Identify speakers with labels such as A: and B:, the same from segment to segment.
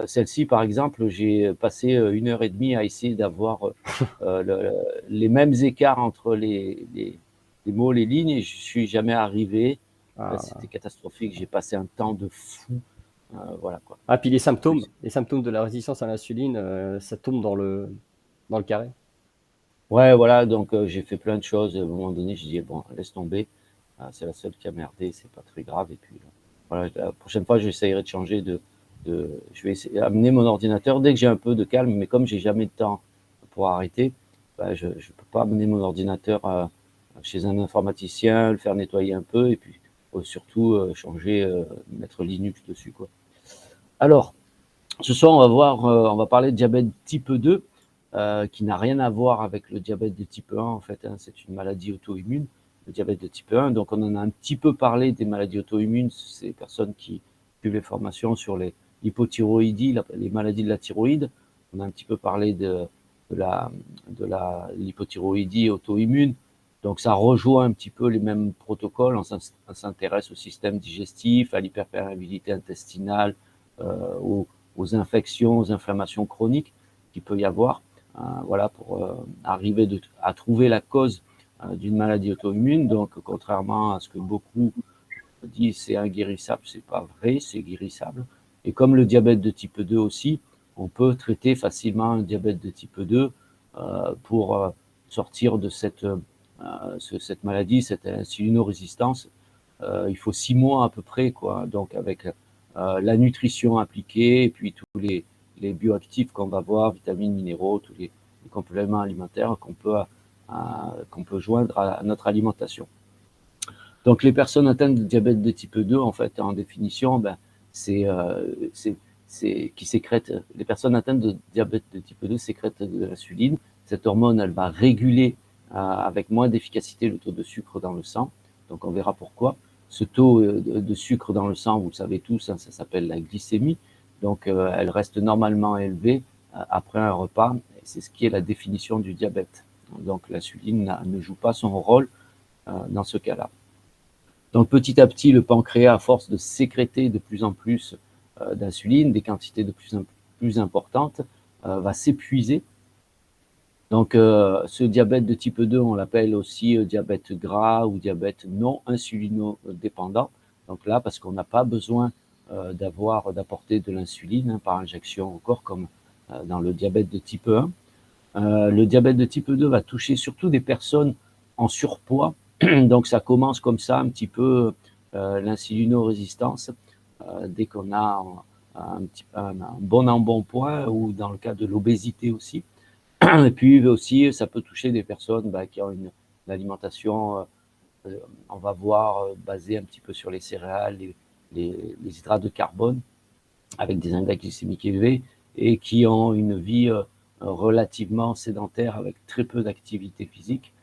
A: celle-ci, par exemple, j'ai passé 1 heure et demie à essayer d'avoir les mêmes écarts entre les mots, les lignes, et je suis jamais arrivé.
B: Ah,
A: C'était catastrophique. J'ai passé un temps de fou. Voilà quoi.
B: ah, puis
A: En plus.
B: les symptômes de la résistance à l'insuline, ça tombe dans le carré.
A: Ouais, voilà. Donc j'ai fait plein de choses. À un moment donné, j'ai dit bon, laisse tomber. C'est la seule qui a merdé. C'est pas très grave. Et puis voilà. La prochaine fois, j'essayerai de changer je vais essayer amener mon ordinateur dès que j'ai un peu de calme. Mais comme j'ai jamais de temps pour arrêter, bah, je peux pas amener mon ordinateur chez un informaticien, le faire nettoyer un peu, et puis surtout changer, mettre Linux dessus quoi. Alors, ce soir, on va parler de diabète type 2, qui n'a rien à voir avec le diabète de type 1, en fait, hein, c'est une maladie auto-immune, le diabète de type 1. Donc, on en a un petit peu parlé des maladies auto-immunes, c'est les personnes qui suivent les formations sur l'hypothyroïdie, les maladies de la thyroïde. On a un petit peu parlé de la, l'hypothyroïdie auto-immune. Donc, ça rejoint un petit peu les mêmes protocoles. On s'intéresse au système digestif, à l'hyperperméabilité intestinale, aux infections, aux inflammations chroniques qu'il peut y avoir, voilà, pour arriver à trouver la cause d'une maladie auto-immune. Donc, contrairement à ce que beaucoup disent, c'est inguérissable, c'est pas vrai, c'est guérissable. Et comme le diabète de type 2 aussi, on peut traiter facilement un diabète de type 2 pour sortir de cette maladie, cette insulinorésistance. Il faut 6 mois à peu près, quoi. Donc, avec la nutrition appliquée, et puis tous les bioactifs qu'on va voir, vitamines, minéraux, tous les compléments alimentaires qu'on peut joindre à notre alimentation. Donc, les personnes atteintes de diabète de type 2, en fait, en définition, ben, qui sécrètent, les personnes atteintes de diabète de type 2 sécrètent de l'insuline. Cette hormone, elle va réguler avec moins d'efficacité le taux de sucre dans le sang. Donc, on verra pourquoi. Ce taux de sucre dans le sang, vous le savez tous, hein, ça s'appelle la glycémie. Donc, elle reste normalement élevée après un repas. C'est ce qui est la définition du diabète. Donc, l'insuline ne joue pas son rôle dans ce cas-là. Donc petit à petit, le pancréas, à force de sécréter de plus en plus d'insuline, des quantités de plus en plus importantes, va s'épuiser. Donc ce diabète de type 2, on l'appelle aussi diabète gras ou diabète non insulinodépendant. Donc là, parce qu'on n'a pas besoin d'apporter de l'insuline par injection au corps, comme dans le diabète de type 1. Le diabète de type 2 va toucher surtout des personnes en surpoids. Donc ça commence comme ça un petit peu l'insulinorésistance dès qu'on a un bon embonpoint, ou dans le cas de l'obésité aussi. Et puis aussi, ça peut toucher des personnes qui ont une alimentation, on va voir, basée un petit peu sur les céréales, les hydrates de carbone, avec des index glycémiques élevés, et qui ont une vie relativement sédentaire avec très peu d'activité physique.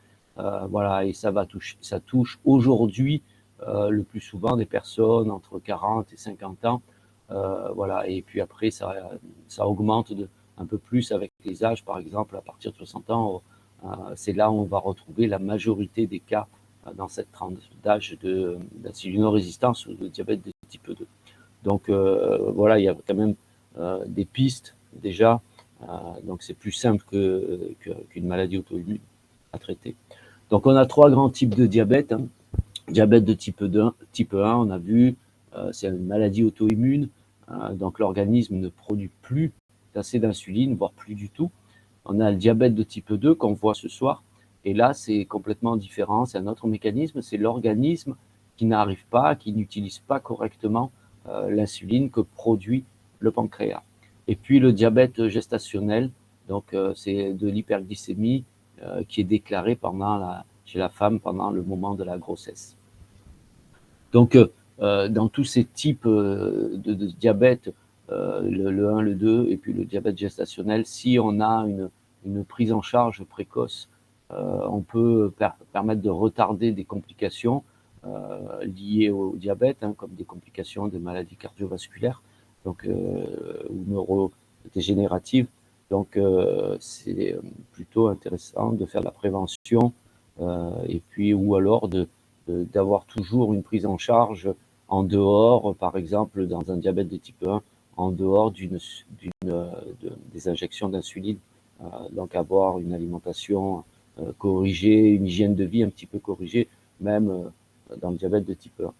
A: Voilà, et ça touche aujourd'hui le plus souvent des personnes entre 40 et 50 ans. Voilà, et puis après, ça augmente un peu plus avec les âges. Par exemple, à partir de 60 ans, c'est là où on va retrouver la majorité des cas dans cette tranche d'âge d'insulinorésistance ou de diabète de type 2. Donc voilà, il y a quand même des pistes déjà. Donc c'est plus simple qu'une maladie auto-immune à traiter. Donc on a 3 grands types de diabète, hein. Diabète de type 2, type 1, on a vu, c'est une maladie auto-immune. Donc l'organisme ne produit plus assez d'insuline, voire plus du tout. On a le diabète de type 2 qu'on voit ce soir. Et là, c'est complètement différent. C'est un autre mécanisme. C'est l'organisme qui n'arrive pas, qui n'utilise pas correctement l'insuline que produit le pancréas. Et puis le diabète gestationnel, donc c'est de l'hyperglycémie qui est déclarée chez la femme pendant le moment de la grossesse. Donc dans tous ces types de diabète, le 1, le 2 et puis le diabète gestationnel, si on a une prise en charge précoce, on peut permettre de retarder des complications liées au diabète, hein, comme des complications de maladies cardiovasculaires, donc, ou neurodégénératives. Donc c'est plutôt intéressant de faire de la prévention, et puis ou alors d'avoir toujours une prise en charge en dehors. Par exemple, dans un diabète de type 1, en dehors des injections d'insuline. Donc avoir une alimentation corrigée, une hygiène de vie un petit peu corrigée, même dans le diabète de type 1.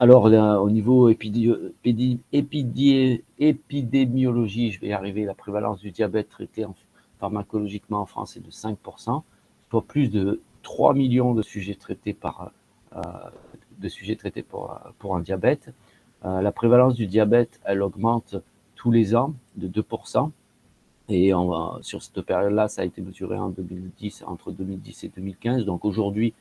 A: Alors, là, au niveau épidémiologie, je vais y arriver, la prévalence du diabète traité pharmacologiquement en France est de 5%, soit plus de 3 millions de sujets traités pour un diabète. La prévalence du diabète, elle augmente tous les ans de 2%. Et sur cette période-là, ça a été mesuré entre 2010 et 2015. Donc aujourd'hui,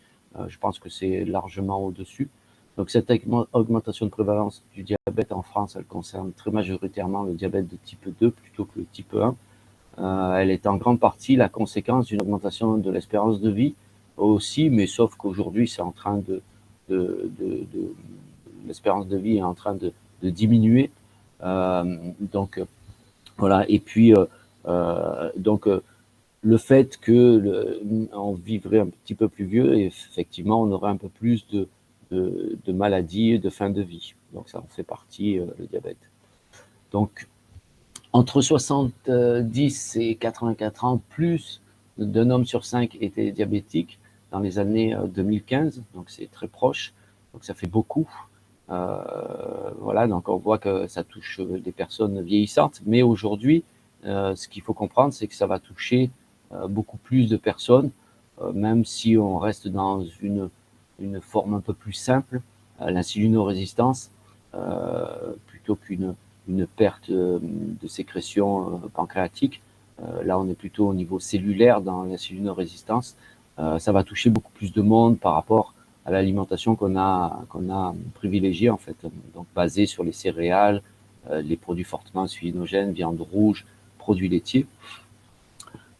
A: je pense que c'est largement au-dessus. Donc cette augmentation de prévalence du diabète en France, elle concerne très majoritairement le diabète de type 2 plutôt que le type 1. Elle est en grande partie la conséquence d'une augmentation de l'espérance de vie aussi, mais sauf qu'aujourd'hui, c'est en train l'espérance de vie est en train de diminuer. Donc voilà. Et puis donc le fait on vivrait un petit peu plus vieux, et effectivement, on aurait un peu plus de maladies et de fin de vie. Donc ça en fait partie, le diabète. Donc entre 70 et 84 ans, plus d'un homme sur 5 était diabétique dans les années 2015, donc c'est très proche, donc ça fait beaucoup. Voilà, donc on voit que ça touche des personnes vieillissantes, mais aujourd'hui, ce qu'il faut comprendre, c'est que ça va toucher beaucoup plus de personnes, même si on reste dans une forme un peu plus simple, l'insulinorésistance, plutôt qu'une perte de sécrétion pancréatique. Là, on est plutôt au niveau cellulaire dans l'insulinorésistance. Ça va toucher beaucoup plus de monde par rapport à l'alimentation qu'on a privilégiée, en fait, donc basée sur les céréales, les produits fortement insulinogènes, viande rouge, produits laitiers.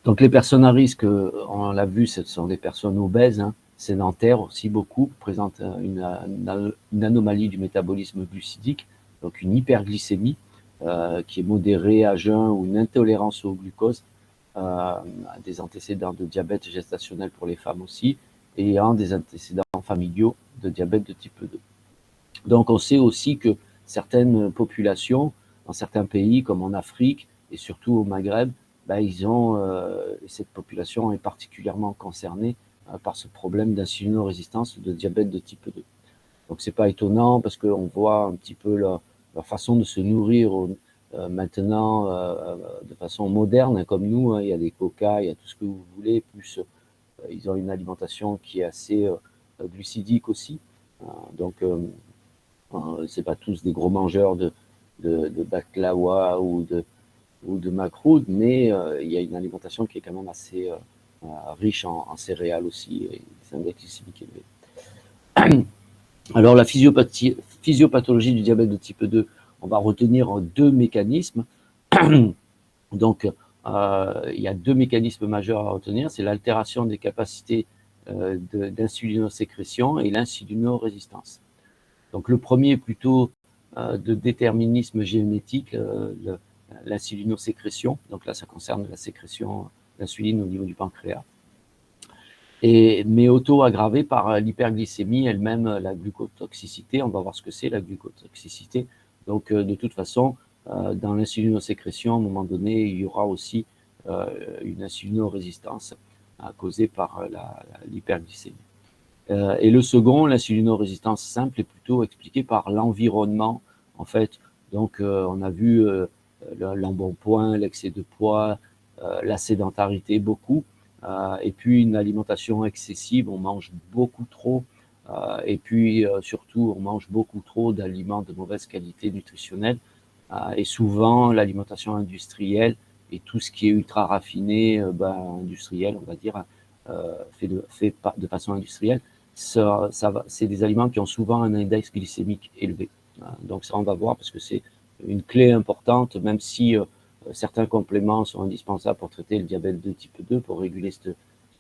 A: Donc les personnes à risque, on l'a vu, ce sont des personnes obèses, sédentaires aussi beaucoup, présentent une anomalie du métabolisme glucidique, donc une hyperglycémie qui est modérée à jeun, ou une intolérance au glucose, des antécédents de diabète gestationnel pour les femmes aussi, et ayant des antécédents familiaux de diabète de type 2. Donc on sait aussi que certaines populations, dans certains pays comme en Afrique et surtout au Maghreb, cette population est particulièrement concernée par ce problème d'insulinorésistance, de diabète de type 2. Donc c'est pas étonnant, parce qu'on voit un petit peu leur façon de se nourrir maintenant de façon moderne, comme nous, il y a des coca, il y a tout ce que vous voulez, plus ils ont une alimentation qui est assez glucidique aussi. Donc c'est pas tous des gros mangeurs de baklawa ou de makroud, mais il y a une alimentation qui est quand même assez riche en céréales aussi, et des index glycémiques élevés. Alors la physiopathologie du diabète de type 2, on va retenir deux mécanismes. Donc il y a deux mécanismes majeurs à retenir, c'est l'altération des capacités d'insulinosécrétion et l'insulinorésistance. Donc le premier est plutôt de déterminisme génétique, l'insulinosécrétion. Donc là, ça concerne la sécrétion d'insuline au niveau du pancréas. Mais auto-aggravée par l'hyperglycémie, elle-même, la glucotoxicité. On va voir ce que c'est la glucotoxicité. Donc de toute façon, dans l'insulinosécrétion, à un moment donné, il y aura aussi une insulinorésistance causée par l'hyperglycémie. Et le second, l'insulinorésistance simple, est plutôt expliquée par l'environnement, en fait. Donc on a vu l'embonpoint, l'excès de poids, la sédentarité, beaucoup, et puis une alimentation excessive, on mange beaucoup trop, et puis surtout on mange beaucoup trop d'aliments de mauvaise qualité nutritionnelle, et souvent l'alimentation industrielle et tout ce qui est ultra raffiné, industriel, on va dire, fait de façon industrielle, c'est des aliments qui ont souvent un index glycémique élevé. Donc ça, on va voir, parce que c'est une clé importante, même si certains compléments sont indispensables pour traiter le diabète de type 2, pour réguler cette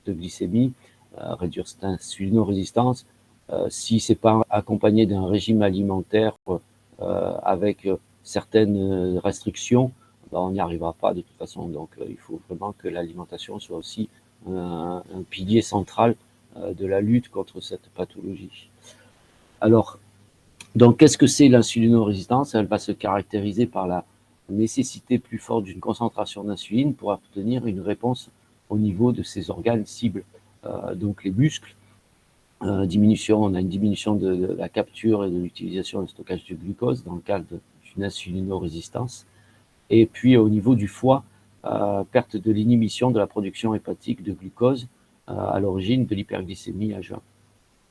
A: glycémie, réduire cette insulinorésistance. Si ce n'est pas accompagné d'un régime alimentaire avec certaines restrictions, on n'y arrivera pas de toute façon. Donc il faut vraiment que l'alimentation soit aussi un pilier central de la lutte contre cette pathologie. Alors, Donc, qu'est-ce que c'est l'insulinorésistance? Elle va se caractériser par la nécessité plus forte d'une concentration d'insuline pour obtenir une réponse au niveau de ces organes cibles. Donc, les muscles, on a une diminution de la capture et de l'utilisation et du stockage du glucose dans le cadre d'une insulinorésistance. Et puis, au niveau du foie, perte de l'inhibition de la production hépatique de glucose à l'origine de l'hyperglycémie à jeun.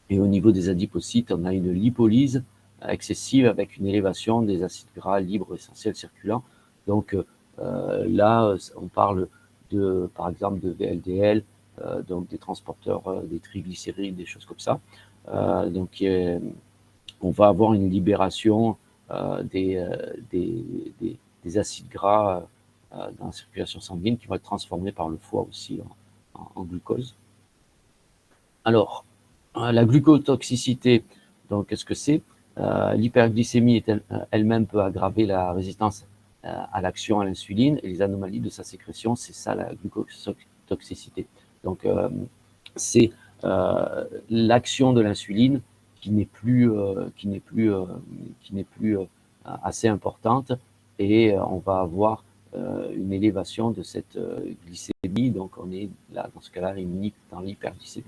A: Et au niveau des adipocytes, on a une lipolyse excessive avec une élévation des acides gras libres essentiels circulants. Donc là, on parle par exemple de VLDL, donc des transporteurs des triglycérides, des choses comme ça. Donc on va avoir une libération des acides gras dans la circulation sanguine qui vont être transformés par le foie aussi en glucose. Alors, la glucotoxicité, donc qu'est-ce que c'est? L'hyperglycémie elle-même peut aggraver la résistance à l'action à l'insuline et les anomalies de sa sécrétion, c'est ça la glucotoxicité. Donc, c'est l'action de l'insuline qui n'est plus assez importante et on va avoir une élévation de cette glycémie. Donc, on est là, dans ce cas-là, dans l'hyperglycémie.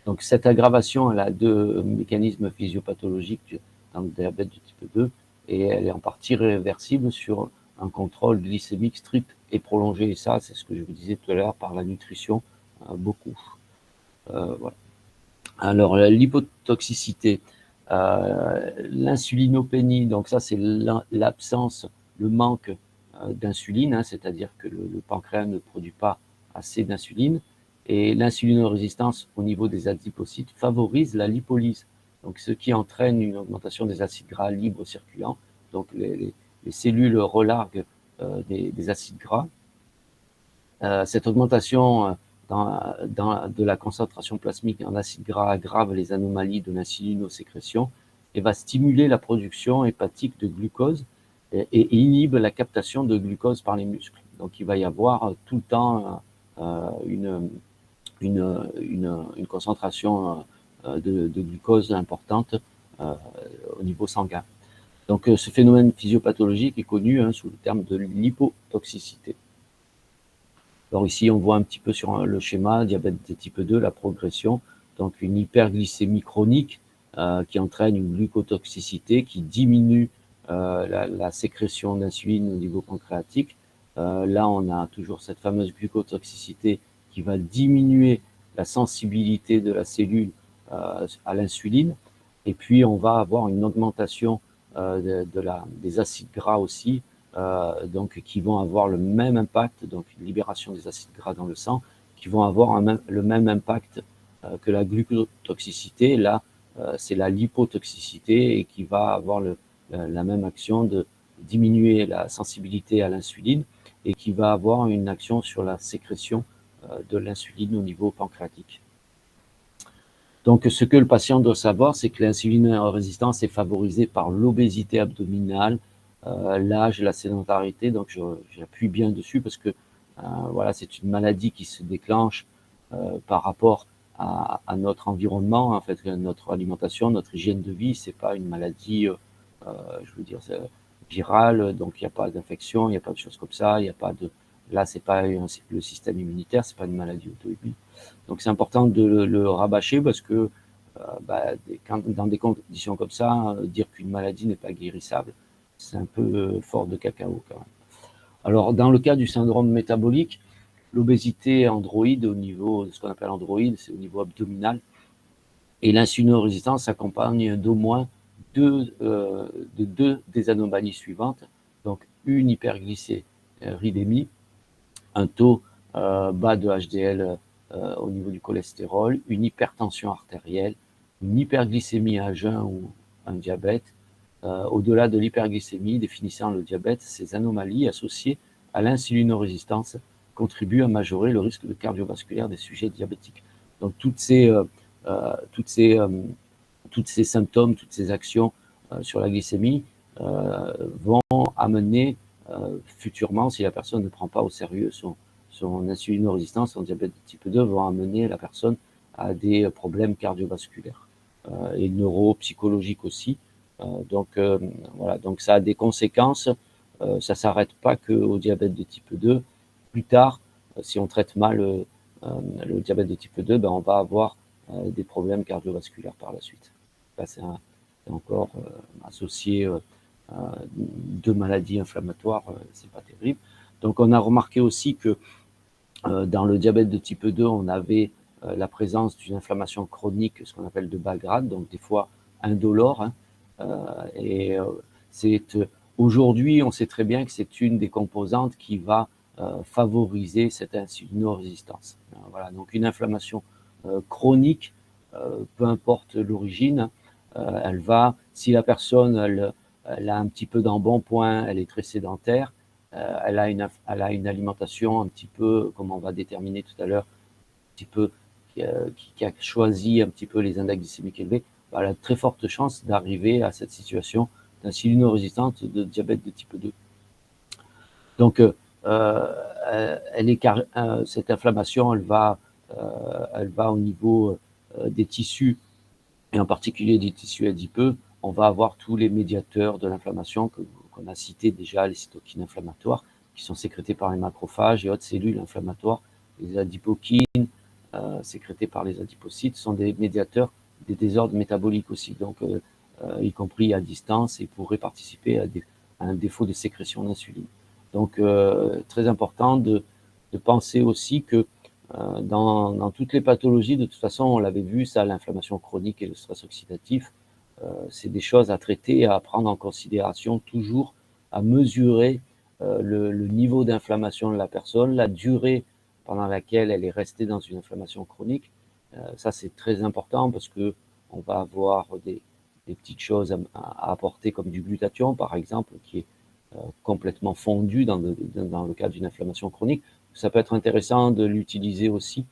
A: Donc, cette aggravation, elle a deux mécanismes physiopathologiques dans le diabète de type 2 et elle est en partie réversible sur un contrôle glycémique strict et prolongé. Et ça, c'est ce que je vous disais tout à l'heure par la nutrition, beaucoup. Voilà. Alors, l'hypotoxicité, l'insulinopénie, donc ça, c'est l'absence, le manque d'insuline, hein, c'est-à-dire que le pancréas ne produit pas assez d'insuline. Et l'insulinorésistance au niveau des adipocytes favorise la lipolyse, donc ce qui entraîne une augmentation des acides gras libres circulants. Donc les cellules relarguent des acides gras. Cette augmentation de la concentration plasmique en acides gras aggrave les anomalies de l'insulinosécrétion et va stimuler la production hépatique de glucose et inhibe la captation de glucose par les muscles. Donc il va y avoir tout le temps une concentration de glucose importante au niveau sanguin. Donc ce phénomène physiopathologique est connu sous le terme de l'hypotoxicité. Alors ici, on voit un petit peu sur le schéma diabète de type 2, la progression, donc une hyperglycémie chronique qui entraîne une glucotoxicité qui diminue la sécrétion d'insuline au niveau pancréatique. Là, on a toujours cette fameuse glucotoxicité qui va diminuer la sensibilité de la cellule à l'insuline. Et puis, on va avoir une augmentation des acides gras aussi, donc qui vont avoir le même impact, donc une libération des acides gras dans le sang, qui vont avoir le même impact que la glucotoxicité. Là, c'est la lipotoxicité et qui va avoir la même action de diminuer la sensibilité à l'insuline et qui va avoir une action sur la sécrétion de l'insuline au niveau pancréatique. Donc, ce que le patient doit savoir, c'est que l'insulinorésistance est favorisée par l'obésité abdominale, l'âge et la sédentarité. Donc, j'appuie bien dessus parce que voilà, c'est une maladie qui se déclenche par rapport à notre environnement, en fait, notre alimentation, notre hygiène de vie. C'est pas une maladie, je veux dire, virale, donc il n'y a pas d'infection, il n'y a pas de choses comme ça, il n'y a pas de. Là, c'est pas le système immunitaire, c'est pas une maladie auto-immune. Donc, c'est important de le rabâcher parce que dans des conditions comme ça, dire qu'une maladie n'est pas guérissable, c'est un peu fort de cacao quand même. Alors, dans le cas du syndrome métabolique, l'obésité androïde au niveau de ce qu'on appelle androïde, c'est au niveau abdominal, et l'insulinorésistance s'accompagne d'au moins deux des anomalies suivantes, donc une hyperglycéridémie, un taux bas de HDL au niveau du cholestérol, une hypertension artérielle, une hyperglycémie à jeun ou un diabète. Au-delà de l'hyperglycémie définissant le diabète, ces anomalies associées à l'insulinorésistance contribuent à majorer le risque de cardiovasculaire des sujets diabétiques. Donc toutes ces symptômes, toutes ces actions sur la glycémie vont amener futurement, si la personne ne prend pas au sérieux son insulinorésistance, son diabète de type 2, vont amener la personne à des problèmes cardiovasculaires et neuropsychologiques aussi. Voilà, donc ça a des conséquences. Ça ne s'arrête pas qu'au diabète de type 2. Plus tard, si on traite mal le diabète de type 2, ben, on va avoir des problèmes cardiovasculaires par la suite. Là, c'est encore associé de maladies inflammatoires, c'est pas terrible. Donc on a remarqué aussi que dans le diabète de type 2, on avait la présence d'une inflammation chronique, ce qu'on appelle de bas grade, donc des fois indolore. Hein, c'est aujourd'hui, on sait très bien que c'est une des composantes qui va favoriser cette insulinorésistance. Voilà, donc une inflammation chronique, peu importe l'origine, elle va, si la personne elle a un petit peu d'embonpoint, elle est très sédentaire, elle a une alimentation un petit peu, comme on va déterminer tout à l'heure, un petit peu qui a choisi un petit peu les index glycémiques élevés, elle a de très fortes chances d'arriver à cette situation d'insulinorésistance de diabète de type 2. Donc, cette inflammation, elle va au niveau des tissus, et en particulier des tissus adipeux. On va avoir tous les médiateurs de l'inflammation qu'on a cités déjà, les cytokines inflammatoires, qui sont sécrétées par les macrophages et autres cellules inflammatoires. Les adipokines, sécrétées par les adipocytes, sont des médiateurs des désordres métaboliques aussi, donc y compris à distance, et pourraient participer à un défaut de sécrétion d'insuline. Donc, très important de penser aussi que dans toutes les pathologies, de toute façon, on l'avait vu, ça, l'inflammation chronique et le stress oxydatif, c'est des choses à traiter et à prendre en considération, toujours à mesurer le niveau d'inflammation de la personne, la durée pendant laquelle elle est restée dans une inflammation chronique. Ça, c'est très important parce que on va avoir des petites choses à apporter, comme du glutathion, par exemple, qui est complètement fondu dans le cadre d'une inflammation chronique. Ça peut être intéressant de l'utiliser aussi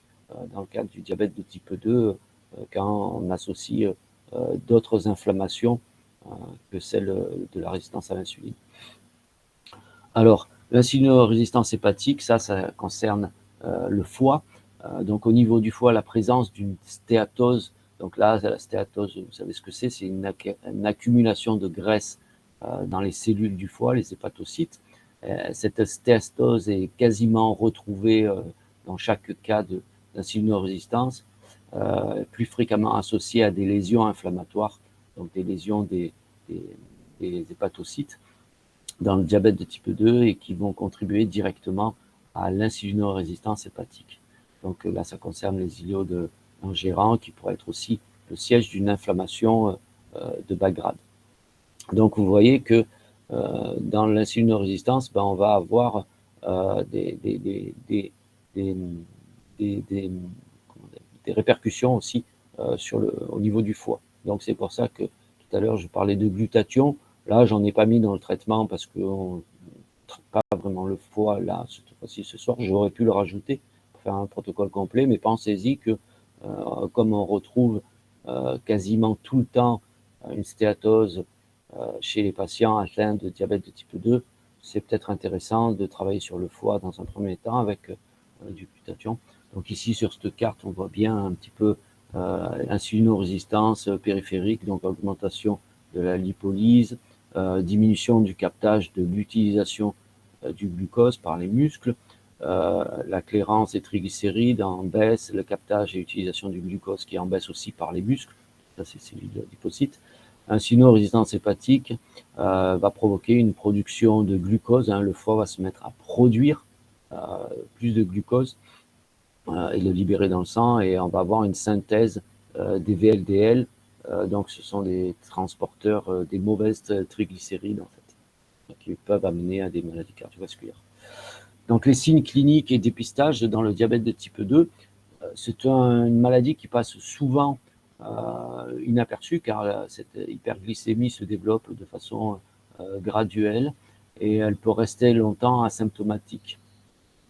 A: dans le cadre du diabète de type 2 quand on associe d'autres inflammations que celle de la résistance à l'insuline. Alors, l'insulinorésistance hépatique, ça concerne le foie. Donc, au niveau du foie, la présence d'une stéatose. Donc là, la stéatose, vous savez ce que c'est une accumulation de graisse dans les cellules du foie, les hépatocytes. Cette stéatose est quasiment retrouvée dans chaque cas d'insulinorésistance, plus fréquemment associée à des lésions inflammatoires, donc des lésions des hépatocytes dans le diabète de type 2 et qui vont contribuer directement à l'insulinorésistance hépatique. Donc là, ça concerne les îlots ingérants qui pourraient être aussi le siège d'une inflammation de bas grade. Donc vous voyez que dans l'insulinorésistance, on va avoir des répercussions aussi au niveau du foie. Donc c'est pour ça que tout à l'heure je parlais de glutathion. Là, j'en ai pas mis dans le traitement parce qu'on ne traite pas vraiment le foie là cette fois-ci ce soir. J'aurais pu le rajouter pour faire un protocole complet, mais pensez-y que comme on retrouve quasiment tout le temps une stéatose chez les patients atteints de diabète de type 2, c'est peut-être intéressant de travailler sur le foie dans un premier temps avec du glutathion. Donc ici, sur cette carte, on voit bien un petit peu insulinorésistance périphérique, donc augmentation de la lipolyse, diminution du captage de l'utilisation du glucose par les muscles, la clairance des triglycérides en baisse, le captage et l'utilisation du glucose qui est en baisse aussi par les muscles, ça c'est celui de l'adipocyte. Insulinorésistance hépatique va provoquer une production de glucose, le foie va se mettre à produire plus de glucose et le libérer dans le sang, et on va avoir une synthèse des VLDL, donc ce sont des transporteurs des mauvaises triglycérides en fait, qui peuvent amener à des maladies cardiovasculaires. Donc les signes cliniques et dépistage dans le diabète de type 2, c'est une maladie qui passe souvent inaperçue car cette hyperglycémie se développe de façon graduelle et elle peut rester longtemps asymptomatique.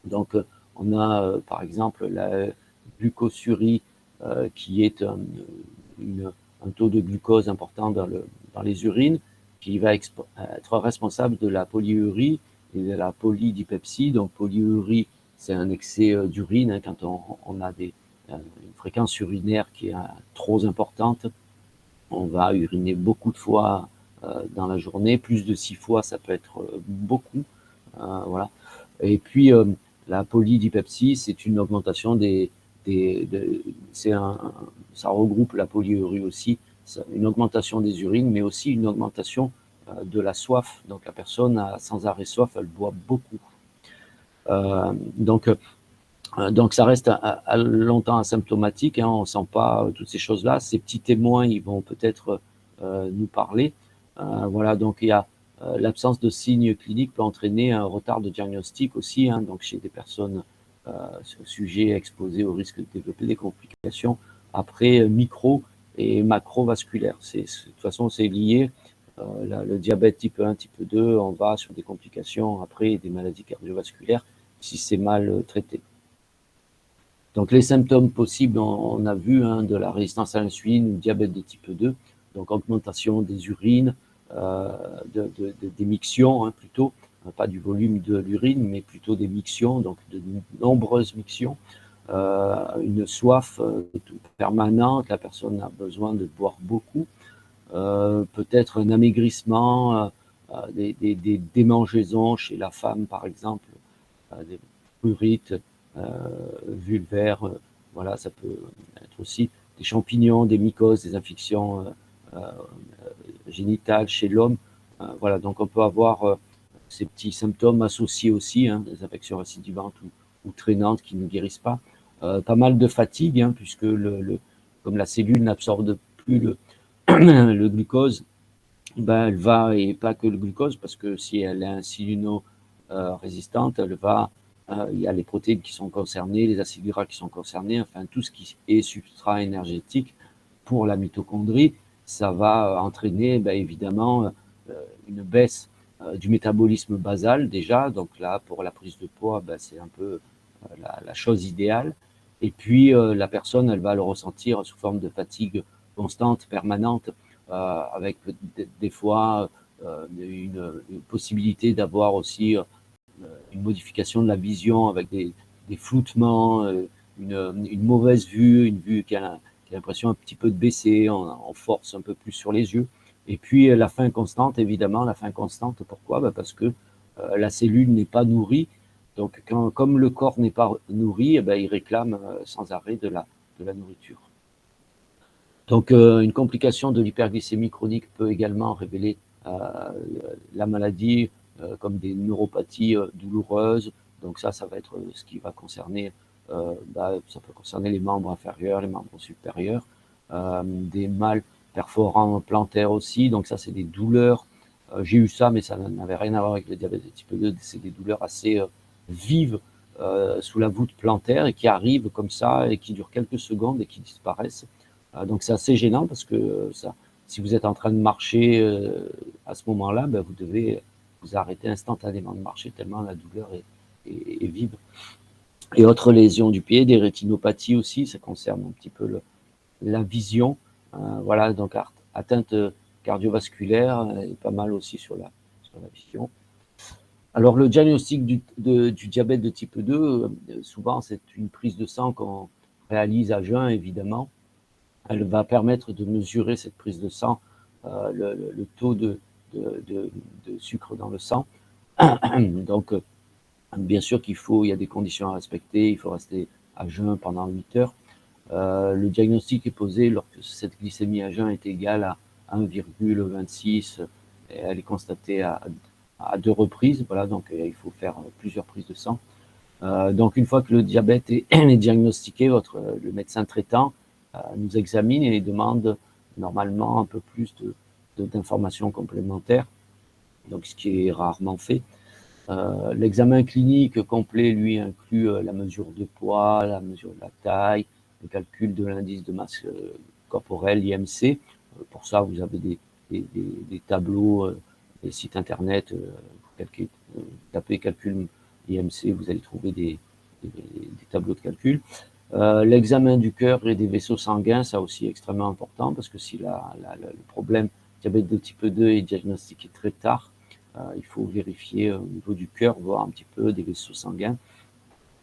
A: Donc on a par exemple la glucosurie qui est un taux de glucose important dans les urines qui va être responsable de la polyurie et de la polydipepsie. Donc polyurie, c'est un excès d'urine quand on a une fréquence urinaire qui est trop importante. On va uriner beaucoup de fois dans la journée. Plus de 6 fois, ça peut être beaucoup. Voilà. Et puis, la polydipepsie, c'est une augmentation ça regroupe la polyurie aussi, une augmentation des urines, mais aussi une augmentation de la soif. Donc la personne a sans arrêt soif, elle boit beaucoup. Donc ça reste longtemps asymptomatique, hein, on ne sent pas toutes ces choses-là. Ces petits témoins, ils vont peut-être nous parler. Voilà, donc il y a l'absence de signes cliniques peut entraîner un retard de diagnostic aussi, hein, donc chez des personnes sujets exposés au risque de développer des complications après micro et macrovasculaires. De toute façon, c'est lié. Le diabète type 1, type 2, on va sur des complications après des maladies cardiovasculaires si c'est mal traité. Donc les symptômes possibles, on a vu hein, de la résistance à l'insuline ou diabète de type 2, donc augmentation des urines, des mictions hein, plutôt, pas du volume de l'urine, mais plutôt des mictions, donc de nombreuses mictions, une soif permanente, la personne a besoin de boire beaucoup, peut-être un amaigrissement, des démangeaisons chez la femme par exemple, des prurites vulvaires, voilà, ça peut être aussi des champignons, des mycoses, des infections génitales chez l'homme. Voilà, donc on peut avoir ces petits symptômes associés aussi, hein, des infections récidivantes ou traînantes qui ne guérissent pas. Pas mal de fatigue, hein, puisque comme la cellule n'absorbe plus le glucose, ben elle va, et pas que le glucose, parce que si elle est insulino-résistante, il y a les protéines qui sont concernées, les acides gras qui sont concernés, enfin tout ce qui est substrat énergétique pour la mitochondrie, ça va entraîner évidemment une baisse du métabolisme basal déjà, donc là pour la prise de poids, c'est un peu la chose idéale. Et puis la personne, elle va le ressentir sous forme de fatigue constante, permanente, avec des fois une possibilité d'avoir aussi une modification de la vision avec des floutements, une mauvaise vue, une vue qui a l'impression un petit peu de baisser, on force un peu plus sur les yeux. Et puis la faim constante, évidemment, la faim constante, pourquoi? Parce que la cellule n'est pas nourrie. Donc, comme le corps n'est pas nourri, il réclame sans arrêt de la nourriture. Donc, une complication de l'hyperglycémie chronique peut également révéler la maladie, comme des neuropathies douloureuses. Donc ça va être ce qui va concerner, ça peut concerner les membres inférieurs, les membres supérieurs, des mâles perforants plantaires aussi. Donc ça, c'est des douleurs. J'ai eu ça, mais ça n'avait rien à voir avec le diabète de type 2. C'est des douleurs assez vives sous la voûte plantaire et qui arrivent comme ça et qui durent quelques secondes et qui disparaissent. Donc c'est assez gênant parce que si vous êtes en train de marcher à ce moment-là, vous devez vous arrêter instantanément de marcher tellement la douleur est vive. Et autres lésions du pied, des rétinopathies aussi, ça concerne un petit peu la vision. Voilà, donc atteinte cardiovasculaire et pas mal aussi sur la vision. Alors le diagnostic du diabète de type 2, souvent c'est une prise de sang qu'on réalise à jeun évidemment. Elle va permettre de mesurer cette prise de sang, le taux de sucre dans le sang. Donc, bien sûr il y a des conditions à respecter, il faut rester à jeun pendant 8 heures. Le diagnostic est posé lorsque cette glycémie à jeun est égale à 1,26, et elle est constatée à 2 reprises. Voilà, donc il faut faire plusieurs prises de sang. Donc, une fois que le diabète est diagnostiqué, le médecin traitant nous examine et demande normalement un peu plus d'informations complémentaires, donc ce qui est rarement fait. L'examen clinique complet, lui, inclut la mesure de poids, la mesure de la taille, le calcul de l'indice de masse corporelle, l'IMC. Pour ça, vous avez des tableaux, des sites internet, tapez calcul IMC, vous allez trouver des tableaux de calcul. L'examen du cœur et des vaisseaux sanguins, ça aussi extrêmement important, parce que si le problème diabète de type 2 est diagnostiqué très tard, il faut vérifier au niveau du cœur, voir un petit peu des vaisseaux sanguins,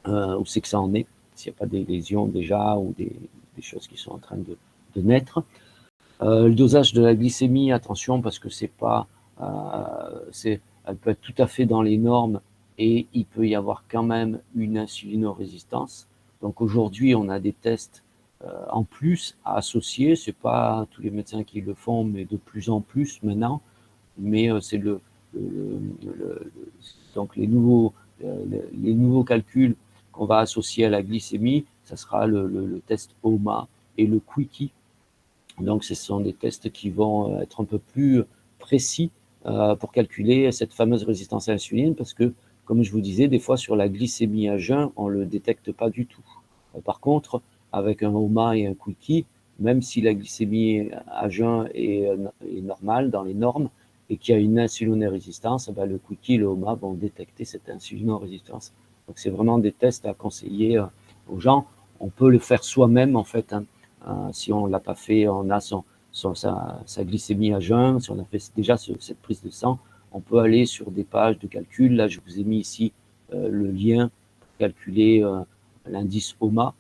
A: où c'est que ça en est, s'il n'y a pas des lésions déjà ou des choses qui sont en train de naître. Le dosage de la glycémie, attention, parce que c'est pas, elle peut être tout à fait dans les normes et il peut y avoir quand même une insulinorésistance. Donc aujourd'hui, on a des tests en plus à associer. C'est pas tous les médecins qui le font, mais de plus en plus maintenant. Mais c'est donc les nouveaux calculs qu'on va associer à la glycémie, ça sera le test OMA et le Quickie. Donc, ce sont des tests qui vont être un peu plus précis pour calculer cette fameuse résistance à l'insuline, parce que, comme je vous disais, des fois sur la glycémie à jeun, on ne le détecte pas du tout. Par contre, avec un OMA et un Quickie, même si la glycémie à jeun est normale dans les normes et qu'il y a une insulinórésistance, ben le Quickie et le OMA vont détecter cette insulinórésistance. Donc, c'est vraiment des tests à conseiller aux gens. On peut le faire soi-même, en fait, hein. Si on ne l'a pas fait, on a sa glycémie à jeun, si on a fait déjà cette prise de sang, on peut aller sur des pages de calcul. Là, je vous ai mis ici le lien pour calculer l'indice OMA.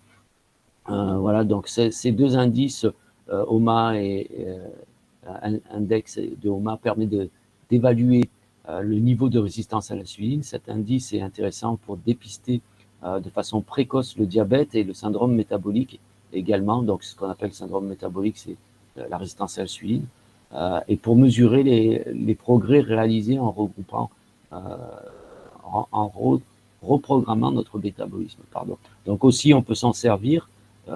A: Voilà, donc ces deux indices, OMA et index de OMA, permet d'évaluer le niveau de résistance à l'insuline. Cet indice est intéressant pour dépister de façon précoce le diabète et le syndrome métabolique également. Donc, ce qu'on appelle le syndrome métabolique, c'est la résistance à l'insuline. Et pour mesurer les progrès réalisés en regroupant, en reprogrammant notre métabolisme. Pardon. Donc aussi, on peut s'en servir,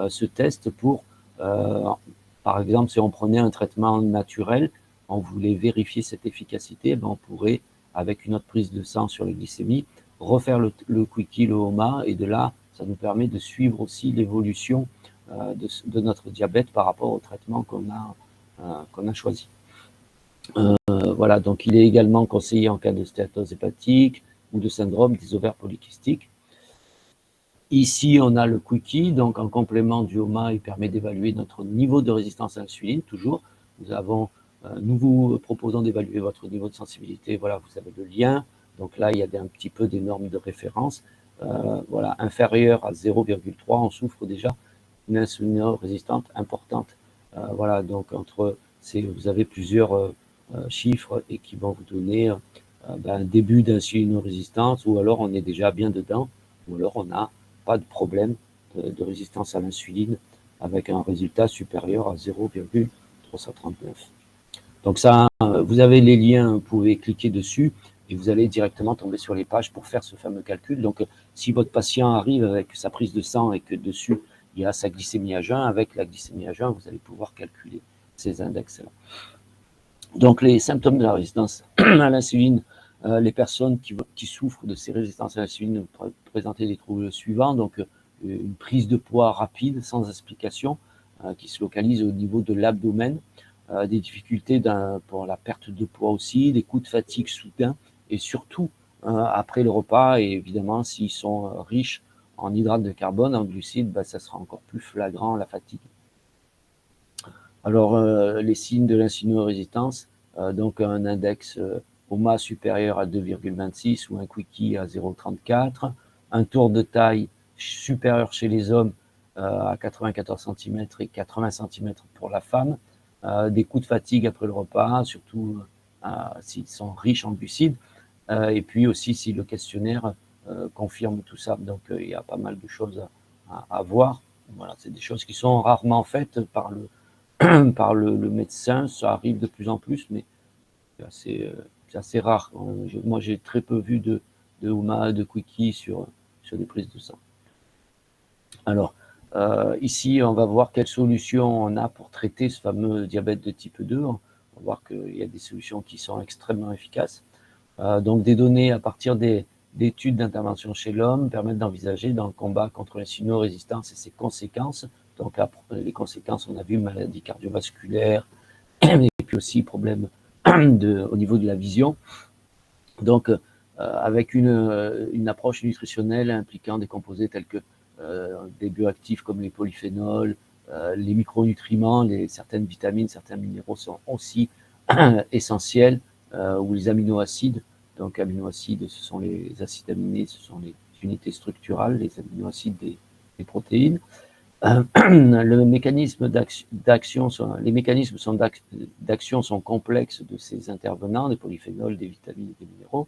A: ce test, pour, par exemple, si on prenait un traitement naturel, on voulait vérifier cette efficacité, ben on pourrait, avec une autre prise de sang sur les glycémies, refaire le Quickie, le OMA, et de là, ça nous permet de suivre aussi l'évolution de notre diabète par rapport au traitement qu'on a choisi. Voilà, donc il est également conseillé en cas de stéatose hépatique ou de syndrome des ovaires polykystiques. Ici, on a le Quickie, donc en complément du OMA, il permet d'évaluer notre niveau de résistance à l'insuline, toujours. Nous vous proposons d'évaluer votre niveau de sensibilité. Voilà, vous avez le lien. Donc là, il y a un petit peu des normes de référence. Voilà, inférieur à 0,3, on souffre déjà d'une insulinorésistance importante. Voilà, donc vous avez plusieurs chiffres et qui vont vous donner un début d'insulinorésistance, ou alors on est déjà bien dedans, ou alors on n'a pas de problème de résistance à l'insuline avec un résultat supérieur à 0,339. Donc ça, vous avez les liens, vous pouvez cliquer dessus et vous allez directement tomber sur les pages pour faire ce fameux calcul. Donc si votre patient arrive avec sa prise de sang et que dessus il y a sa glycémie à jeun, avec la glycémie à jeun, vous allez pouvoir calculer ces index-là. Donc les symptômes de la résistance à l'insuline, les personnes qui souffrent de ces résistances à l'insuline peuvent présenter des troubles suivants. Donc une prise de poids rapide sans explication qui se localise au niveau de l'abdomen, des difficultés pour la perte de poids aussi, des coups de fatigue soudains, et surtout après le repas. Et évidemment, s'ils sont riches en hydrates de carbone, en glucides, ça sera encore plus flagrant, la fatigue. Alors, les signes de l'insulinorésistance, donc un index OMA supérieur à 2,26 ou un Quickie à 0,34, un tour de taille supérieur chez les hommes à 94 cm et 80 cm pour la femme, des coups de fatigue après le repas, surtout s'ils sont riches en glucides, et puis aussi si le questionnaire confirme tout ça. Donc, il y a pas mal de choses à voir. Voilà, c'est des choses qui sont rarement faites par le médecin. Ça arrive de plus en plus, mais c'est assez rare. Moi, j'ai très peu vu de OMA, de Quickie sur des prises de sang. Alors, ici, on va voir quelles solutions on a pour traiter ce fameux diabète de type 2. On va voir qu'il y a des solutions qui sont extrêmement efficaces. Donc, des données à partir d'études d'intervention chez l'homme permettent d'envisager dans le combat contre l'insulinorésistance et ses conséquences. Donc, les conséquences, on a vu maladies cardiovasculaires et puis aussi problèmes au niveau de la vision. Donc, avec une approche nutritionnelle impliquant des composés tels que des bioactifs comme les polyphénols, les micronutriments, certaines vitamines, certains minéraux sont aussi essentiels, ou les aminoacides. Donc, aminoacides, ce sont les acides aminés, ce sont les unités structurales, les aminoacides des protéines. Le mécanisme d'action, les mécanismes d'action sont complexes de ces intervenants, des polyphénols, des vitamines et des minéraux,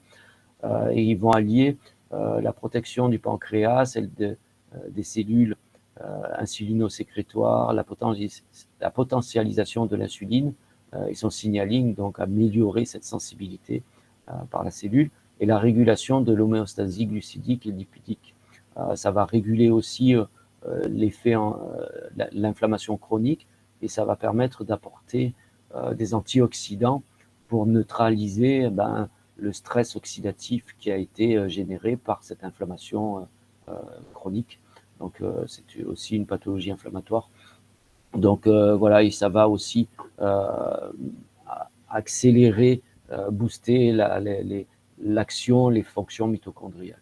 A: et ils vont allier la protection du pancréas, celle des cellules insulino-sécrétoires, la potentialisation de l'insuline et son signaling, donc améliorer cette sensibilité par la cellule, et la régulation de l'homéostasie glucidique et lipidique. Ça va réguler aussi l'effet, l'inflammation chronique, et ça va permettre d'apporter des antioxydants pour neutraliser le stress oxydatif qui a été généré par cette inflammation chronique. Donc c'est aussi une pathologie inflammatoire. Donc voilà, et ça va aussi accélérer, booster l'action, les fonctions mitochondriales.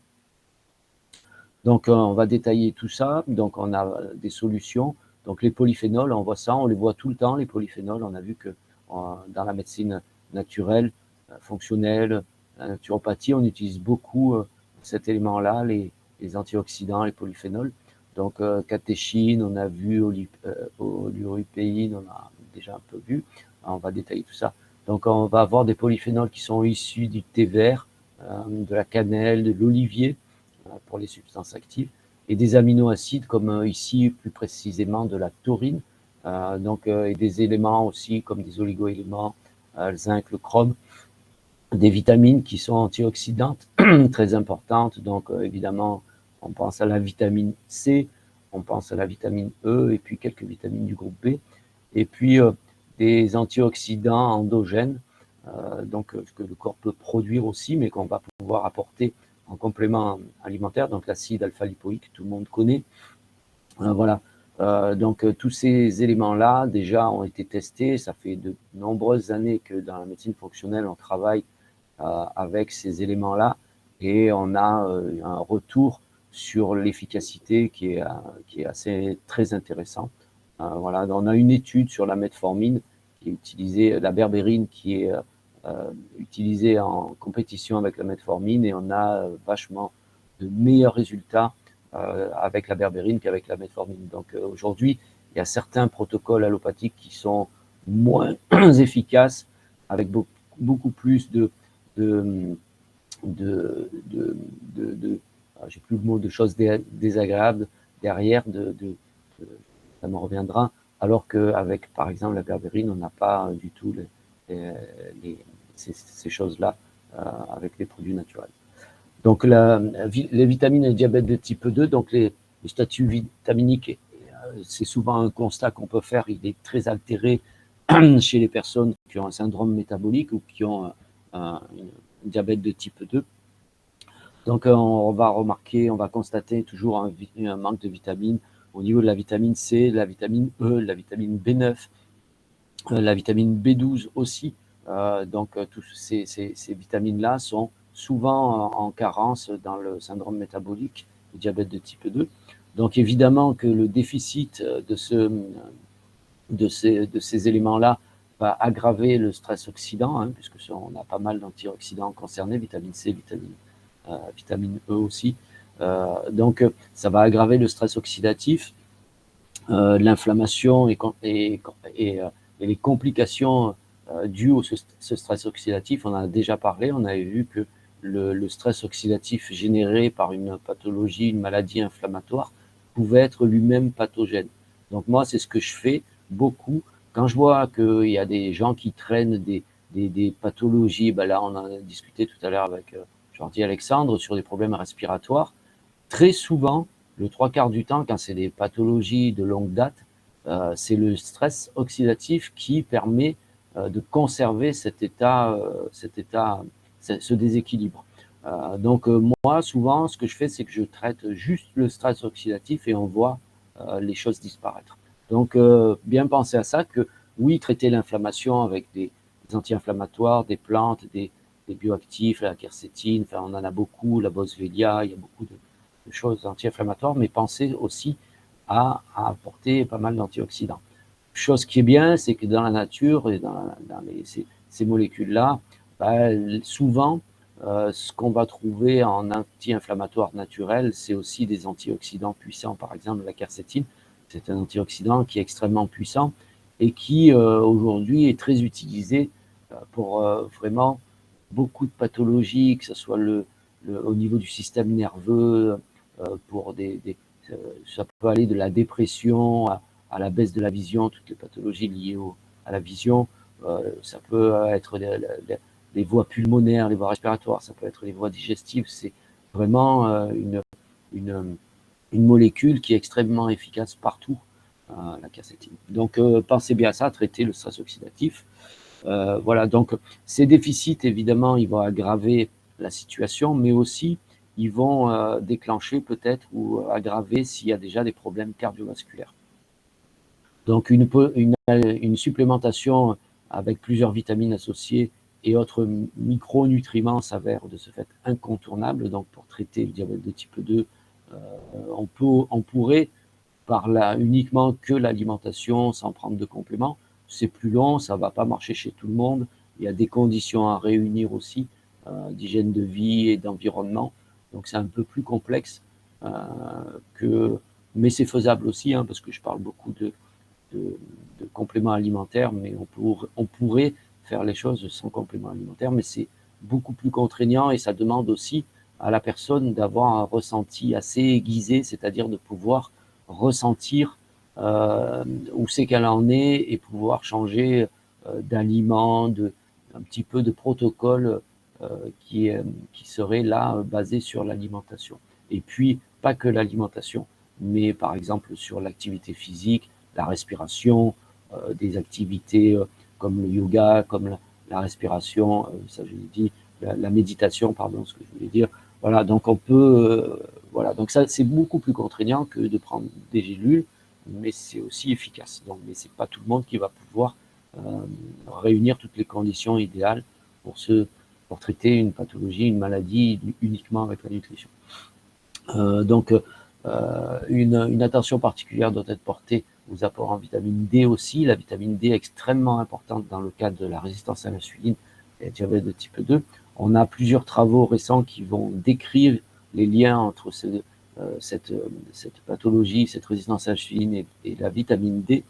A: Donc on va détailler tout ça. Donc on a des solutions. Donc les polyphénols, on voit ça, on les voit tout le temps, les polyphénols. On a vu que dans la médecine naturelle, fonctionnelle, la naturopathie, on utilise beaucoup cet élément-là, les antioxydants, les polyphénols. Donc catéchine, on a vu oleuropéine, on a déjà un peu vu. Alors, on va détailler tout ça. Donc on va avoir des polyphénols qui sont issus du thé vert, de la cannelle, de l'olivier, pour les substances actives, et des aminoacides comme ici plus précisément de la taurine, et des éléments aussi comme des oligoéléments, le zinc, le chrome, des vitamines qui sont antioxydantes très importantes. Donc évidemment, on pense à la vitamine C, on pense à la vitamine E et puis quelques vitamines du groupe B, et puis des antioxydants endogènes, que le corps peut produire aussi, mais qu'on va pouvoir apporter en complément alimentaire, donc l'acide alpha-lipoïque, tout le monde connaît. Voilà. Tous ces éléments-là, déjà, ont été testés. Ça fait de nombreuses années que dans la médecine fonctionnelle, on travaille avec ces éléments-là, et on a un retour sur l'efficacité qui est assez très intéressant. Voilà. On a une étude sur la metformine qui est utilisée, la berbérine qui est utilisée en compétition avec la metformine, et on a vachement de meilleurs résultats avec la berbérine qu'avec la metformine. Donc aujourd'hui, il y a certains protocoles allopathiques qui sont moins efficaces, avec beaucoup plus j'ai plus le mot, de choses désagréables derrière, ça me reviendra, alors qu'avec, par exemple, la berbérine, on n'a pas du tout ces choses-là avec les produits naturels. Donc, les vitamines et le diabète de type 2, donc les statuts vitaminiques, c'est souvent un constat qu'on peut faire, il est très altéré chez les personnes qui ont un syndrome métabolique ou qui ont un diabète de type 2. Donc, on va remarquer, on va constater toujours un manque de vitamines au niveau de la vitamine C, de la vitamine E, de la vitamine B9, la vitamine B12 aussi. Toutes ces vitamines-là sont souvent en carence dans le syndrome métabolique, le diabète de type 2. Donc évidemment que le déficit de ces éléments-là va aggraver le stress oxydant, puisque on a pas mal d'antioxydants concernés, vitamine C, vitamine E aussi. Ça va aggraver le stress oxydatif, l'inflammation et les complications dues au ce stress oxydatif. On en a déjà parlé, on avait vu que le stress oxydatif généré par une pathologie, une maladie inflammatoire, pouvait être lui-même pathogène. Donc moi, c'est ce que je fais beaucoup. Quand je vois qu'il y a des gens qui traînent des pathologies, là on en a discuté tout à l'heure avec Alexandre sur des problèmes respiratoires, très souvent, le 3/4 du temps, quand c'est des pathologies de longue date, c'est le stress oxydatif qui permet de conserver cet état, ce déséquilibre. Moi, souvent, ce que je fais, c'est que je traite juste le stress oxydatif et on voit les choses disparaître. Donc, bien penser à ça, que oui, traiter l'inflammation avec des anti-inflammatoires, des plantes, des bioactifs, la quercétine, enfin, on en a beaucoup, la boswellia, il y a beaucoup de choses anti-inflammatoires, mais penser aussi à apporter pas mal d'antioxydants. Chose qui est bien, c'est que dans la nature et dans ces molécules-là, souvent, ce qu'on va trouver en anti-inflammatoire naturel, c'est aussi des antioxydants puissants, par exemple la quercétine, C'est un antioxydant qui est extrêmement puissant et qui aujourd'hui est très utilisé pour vraiment beaucoup de pathologies, que ce soit au niveau du système nerveux, pour ça peut aller de la dépression à la baisse de la vision, toutes les pathologies liées à la vision. Ça peut être les voies pulmonaires, les voies respiratoires, ça peut être les voies digestives. C'est vraiment une, une molécule qui est extrêmement efficace partout, la quercétine. Donc, pensez bien à ça, traiter le stress oxydatif. Voilà, donc ces déficits, évidemment, ils vont aggraver la situation, mais aussi ils vont déclencher peut-être ou aggraver s'il y a déjà des problèmes cardiovasculaires. Donc une supplémentation avec plusieurs vitamines associées et autres micronutriments s'avère de ce fait incontournable. Donc pour traiter le diabète de type 2, on pourrait uniquement que l'alimentation sans prendre de compléments. C'est plus long, ça ne va pas marcher chez tout le monde. Il y a des conditions à réunir aussi, d'hygiène de vie et d'environnement. Donc c'est un peu plus complexe, mais c'est faisable aussi, hein, parce que je parle beaucoup de compléments alimentaires, mais on pourrait faire les choses sans compléments alimentaires, mais c'est beaucoup plus contraignant et ça demande aussi à la personne d'avoir un ressenti assez aiguisé, c'est-à-dire de pouvoir ressentir où c'est qu'elle en est et pouvoir changer d'aliments, un petit peu de protocole qui serait là basé sur l'alimentation. Et puis, pas que l'alimentation, mais par exemple sur l'activité physique, la respiration, des activités comme le yoga, comme la respiration, ça je l'ai dit, la méditation, pardon, ce que je voulais dire. Voilà, donc on peut, voilà, donc ça c'est beaucoup plus contraignant que de prendre des gélules, mais c'est aussi efficace. Donc, mais c'est pas tout le monde qui va pouvoir réunir toutes les conditions idéales pour pour traiter une pathologie, une maladie uniquement avec la nutrition. Donc, une attention particulière doit être portée aux apports en vitamine D aussi. La vitamine D est extrêmement importante dans le cadre de la résistance à l'insuline et diabète de type 2. On a plusieurs travaux récents qui vont décrire les liens entre cette pathologie, cette résistance à l'insuline et la vitamine D.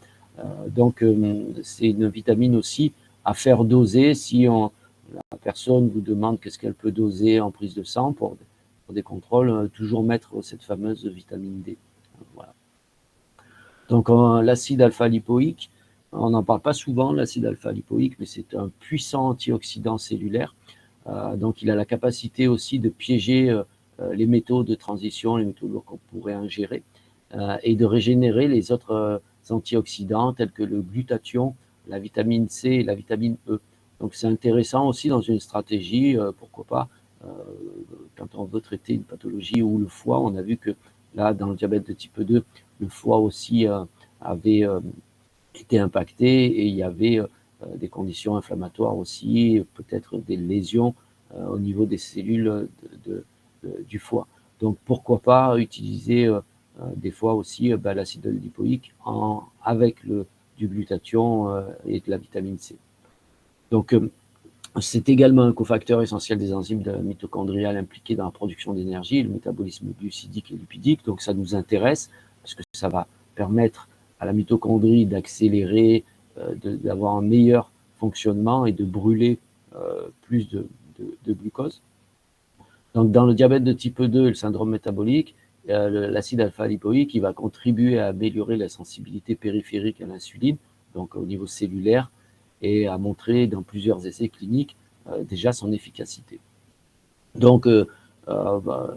A: Donc, c'est une vitamine aussi à faire doser si la personne vous demande qu'est-ce qu'elle peut doser en prise de sang pour des contrôles, toujours mettre cette fameuse vitamine D. Voilà. Donc l'acide alpha-lipoïque, on n'en parle pas souvent, l'acide alpha-lipoïque, mais c'est un puissant antioxydant cellulaire. Donc il a la capacité aussi de piéger les métaux de transition, les métaux lourds qu'on pourrait ingérer, et de régénérer les autres antioxydants tels que le glutathion, la vitamine C et la vitamine E. Donc c'est intéressant aussi dans une stratégie, pourquoi pas, quand on veut traiter une pathologie ou le foie. On a vu que là, dans le diabète de type 2, le foie aussi avait été impacté et il y avait des conditions inflammatoires aussi, peut-être des lésions au niveau des cellules du foie. Donc pourquoi pas utiliser des fois aussi l'acide lipoïque avec du glutathion et de la vitamine C. Donc c'est également un cofacteur essentiel des enzymes mitochondriales impliquées dans la production d'énergie, le métabolisme glucidique et lipidique. Donc ça nous intéresse parce que ça va permettre à la mitochondrie d'accélérer, d'avoir un meilleur fonctionnement et de brûler plus de glucose. Donc dans le diabète de type 2 et le syndrome métabolique, l'acide alpha-lipoïque il va contribuer à améliorer la sensibilité périphérique à l'insuline, donc au niveau cellulaire, et a montré dans plusieurs essais cliniques déjà son efficacité. Donc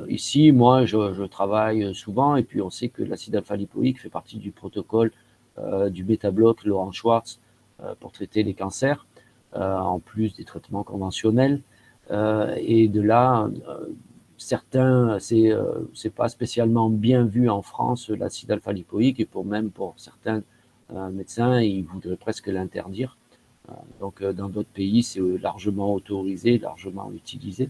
A: ici, moi, je travaille souvent et puis on sait que l'acide alpha-lipoïque fait partie du protocole du bêta-bloc Laurent Schwartz pour traiter les cancers, en plus des traitements conventionnels. Et de là, certains, c'est pas spécialement bien vu en France l'acide alpha-lipoïque et même pour certains médecins, ils voudraient presque l'interdire. Donc, dans d'autres pays, c'est largement autorisé, largement utilisé.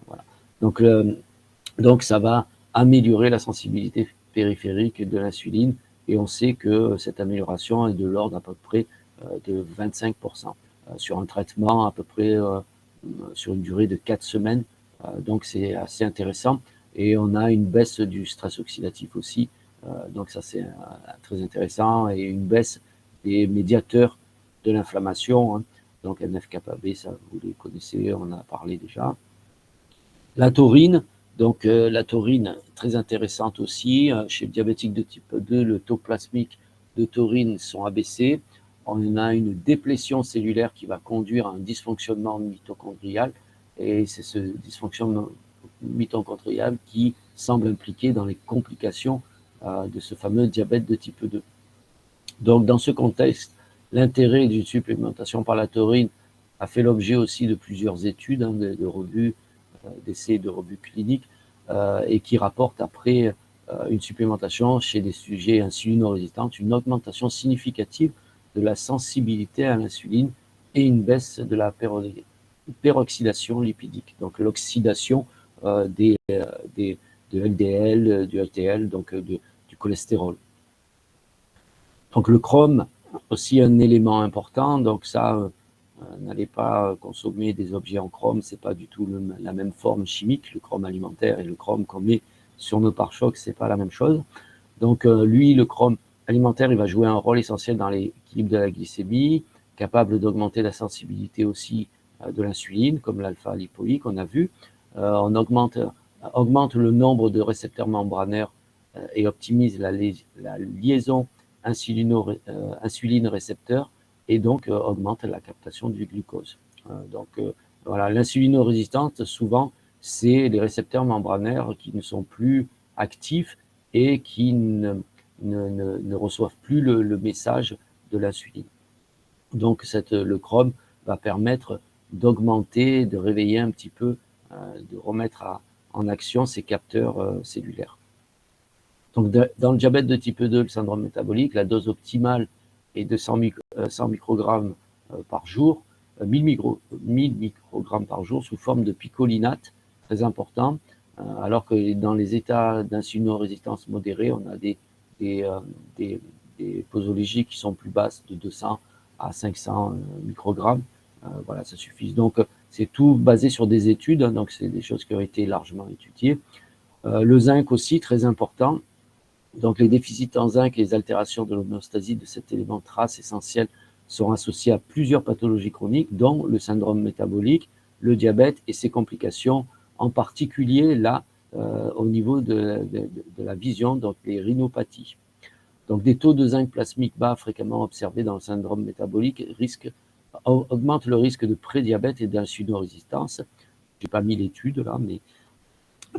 A: Voilà. Donc, ça va améliorer la sensibilité périphérique de l'insuline et on sait que cette amélioration est de l'ordre à peu près de 25% sur un traitement à peu près sur une durée de 4 semaines. Donc, c'est assez intéressant et on a une baisse du stress oxydatif aussi Donc ça, c'est très intéressant. Et une baisse des médiateurs de l'inflammation, hein. Donc NF-κB, ça vous les connaissez, on en a parlé déjà. La taurine, donc la taurine, très intéressante aussi. Chez le diabétique de type 2, le taux plasmique de taurine sont abaissés. On a une déplétion cellulaire qui va conduire à un dysfonctionnement mitochondrial. Et c'est ce dysfonctionnement mitochondrial qui semble impliqué dans les complications de ce fameux diabète de type 2. Donc, dans ce contexte, l'intérêt d'une supplémentation par la taurine a fait l'objet aussi de plusieurs études, hein, de revues, d'essais de revues cliniques, et qui rapportent après une supplémentation chez des sujets insulino-résistants, une augmentation significative de la sensibilité à l'insuline et une baisse de la peroxydation lipidique, donc l'oxydation de LDL, du LTL, donc du cholestérol. Donc le chrome, aussi un élément important, donc ça, n'allez pas consommer des objets en chrome, c'est pas du tout la même forme chimique, le chrome alimentaire et le chrome qu'on met sur nos pare-chocs, c'est pas la même chose. Donc lui, le chrome alimentaire, il va jouer un rôle essentiel dans l'équilibre de la glycémie, capable d'augmenter la sensibilité aussi de l'insuline, comme l'alpha-lipoïque, on a vu. On augmente le nombre de récepteurs membranaires et optimise la liaison insuline-récepteur et donc augmente la captation du glucose. Donc voilà, l'insulino-résistante, souvent, c'est les récepteurs membranaires qui ne sont plus actifs et qui ne reçoivent plus le message de l'insuline. Donc le chrome va permettre d'augmenter, de réveiller un petit peu, de remettre en action ces capteurs cellulaires. Donc dans le diabète de type 2, le syndrome métabolique, la dose optimale est de 100 microgrammes par jour, 1000 microgrammes par jour sous forme de picolinate, très important, alors que dans les états d'insulino-résistance modérée, on a des posologies qui sont plus basses, de 200 à 500 microgrammes. Voilà, ça suffit. Donc c'est tout basé sur des études, hein, donc c'est des choses qui ont été largement étudiées. Le zinc aussi, très important. Donc les déficits en zinc et les altérations de l'homéostasie de cet élément trace essentiel sont associés à plusieurs pathologies chroniques, dont le syndrome métabolique, le diabète et ses complications, en particulier là, au niveau de la vision, donc les rhinopathies. Donc des taux de zinc plasmique bas fréquemment observés dans le syndrome métabolique augmentent le risque de prédiabète et d'insulino-résistance. Je n'ai pas mis l'étude là, mais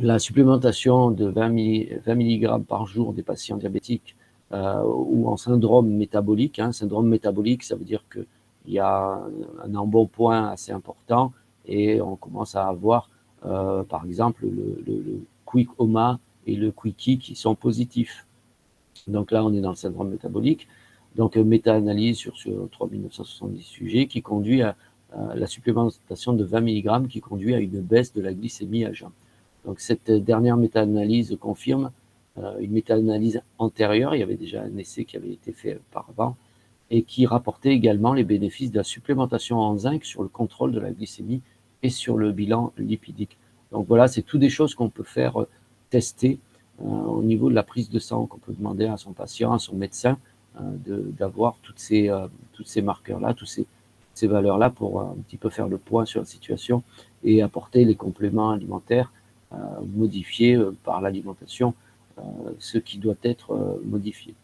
A: la supplémentation de 20 mg par jour des patients diabétiques ou en syndrome métabolique. Hein. Syndrome métabolique, ça veut dire qu'il y a un embonpoint assez important et on commence à avoir, par exemple, le Quick OMA et le Quickie qui sont positifs. Donc là, on est dans le syndrome métabolique. Donc, méta-analyse sur 3970 sujets qui conduit à la supplémentation de 20 mg qui conduit à une baisse de la glycémie à jeun. Donc cette dernière méta-analyse confirme une méta-analyse antérieure, il y avait déjà un essai qui avait été fait auparavant, et qui rapportait également les bénéfices de la supplémentation en zinc sur le contrôle de la glycémie et sur le bilan lipidique. Donc voilà, c'est toutes des choses qu'on peut faire tester au niveau de la prise de sang, qu'on peut demander à son patient, à son médecin, d'avoir toutes ces marqueurs-là, toutes ces valeurs-là pour un petit peu faire le point sur la situation et apporter les compléments alimentaires modifié par l'alimentation, ce qui doit être modifié.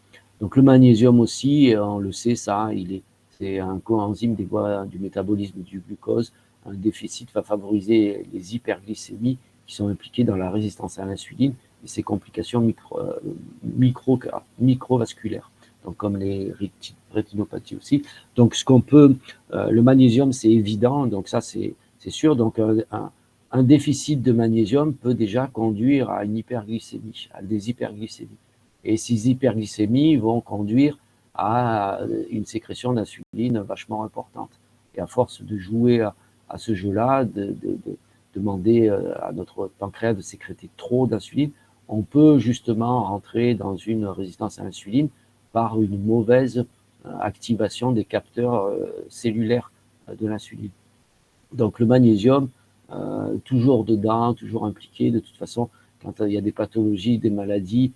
A: Donc le magnésium aussi, on le sait, c'est un coenzyme des voies du métabolisme du glucose. Un déficit va favoriser les hyperglycémies qui sont impliquées dans la résistance à l'insuline et ses complications microvasculaires, donc comme les rétinopathies aussi. Donc le magnésium, c'est évident, donc ça c'est sûr. Donc un déficit de magnésium peut déjà conduire à une hyperglycémie, à des hyperglycémies. Et ces hyperglycémies vont conduire à une sécrétion d'insuline vachement importante. Et à force de jouer à ce jeu-là, de demander à notre pancréas de sécréter trop d'insuline, on peut justement rentrer dans une résistance à l'insuline par une mauvaise activation des capteurs cellulaires de l'insuline. Donc le magnésium, toujours dedans, toujours impliqué. De toute façon, quand il y a des pathologies, des maladies,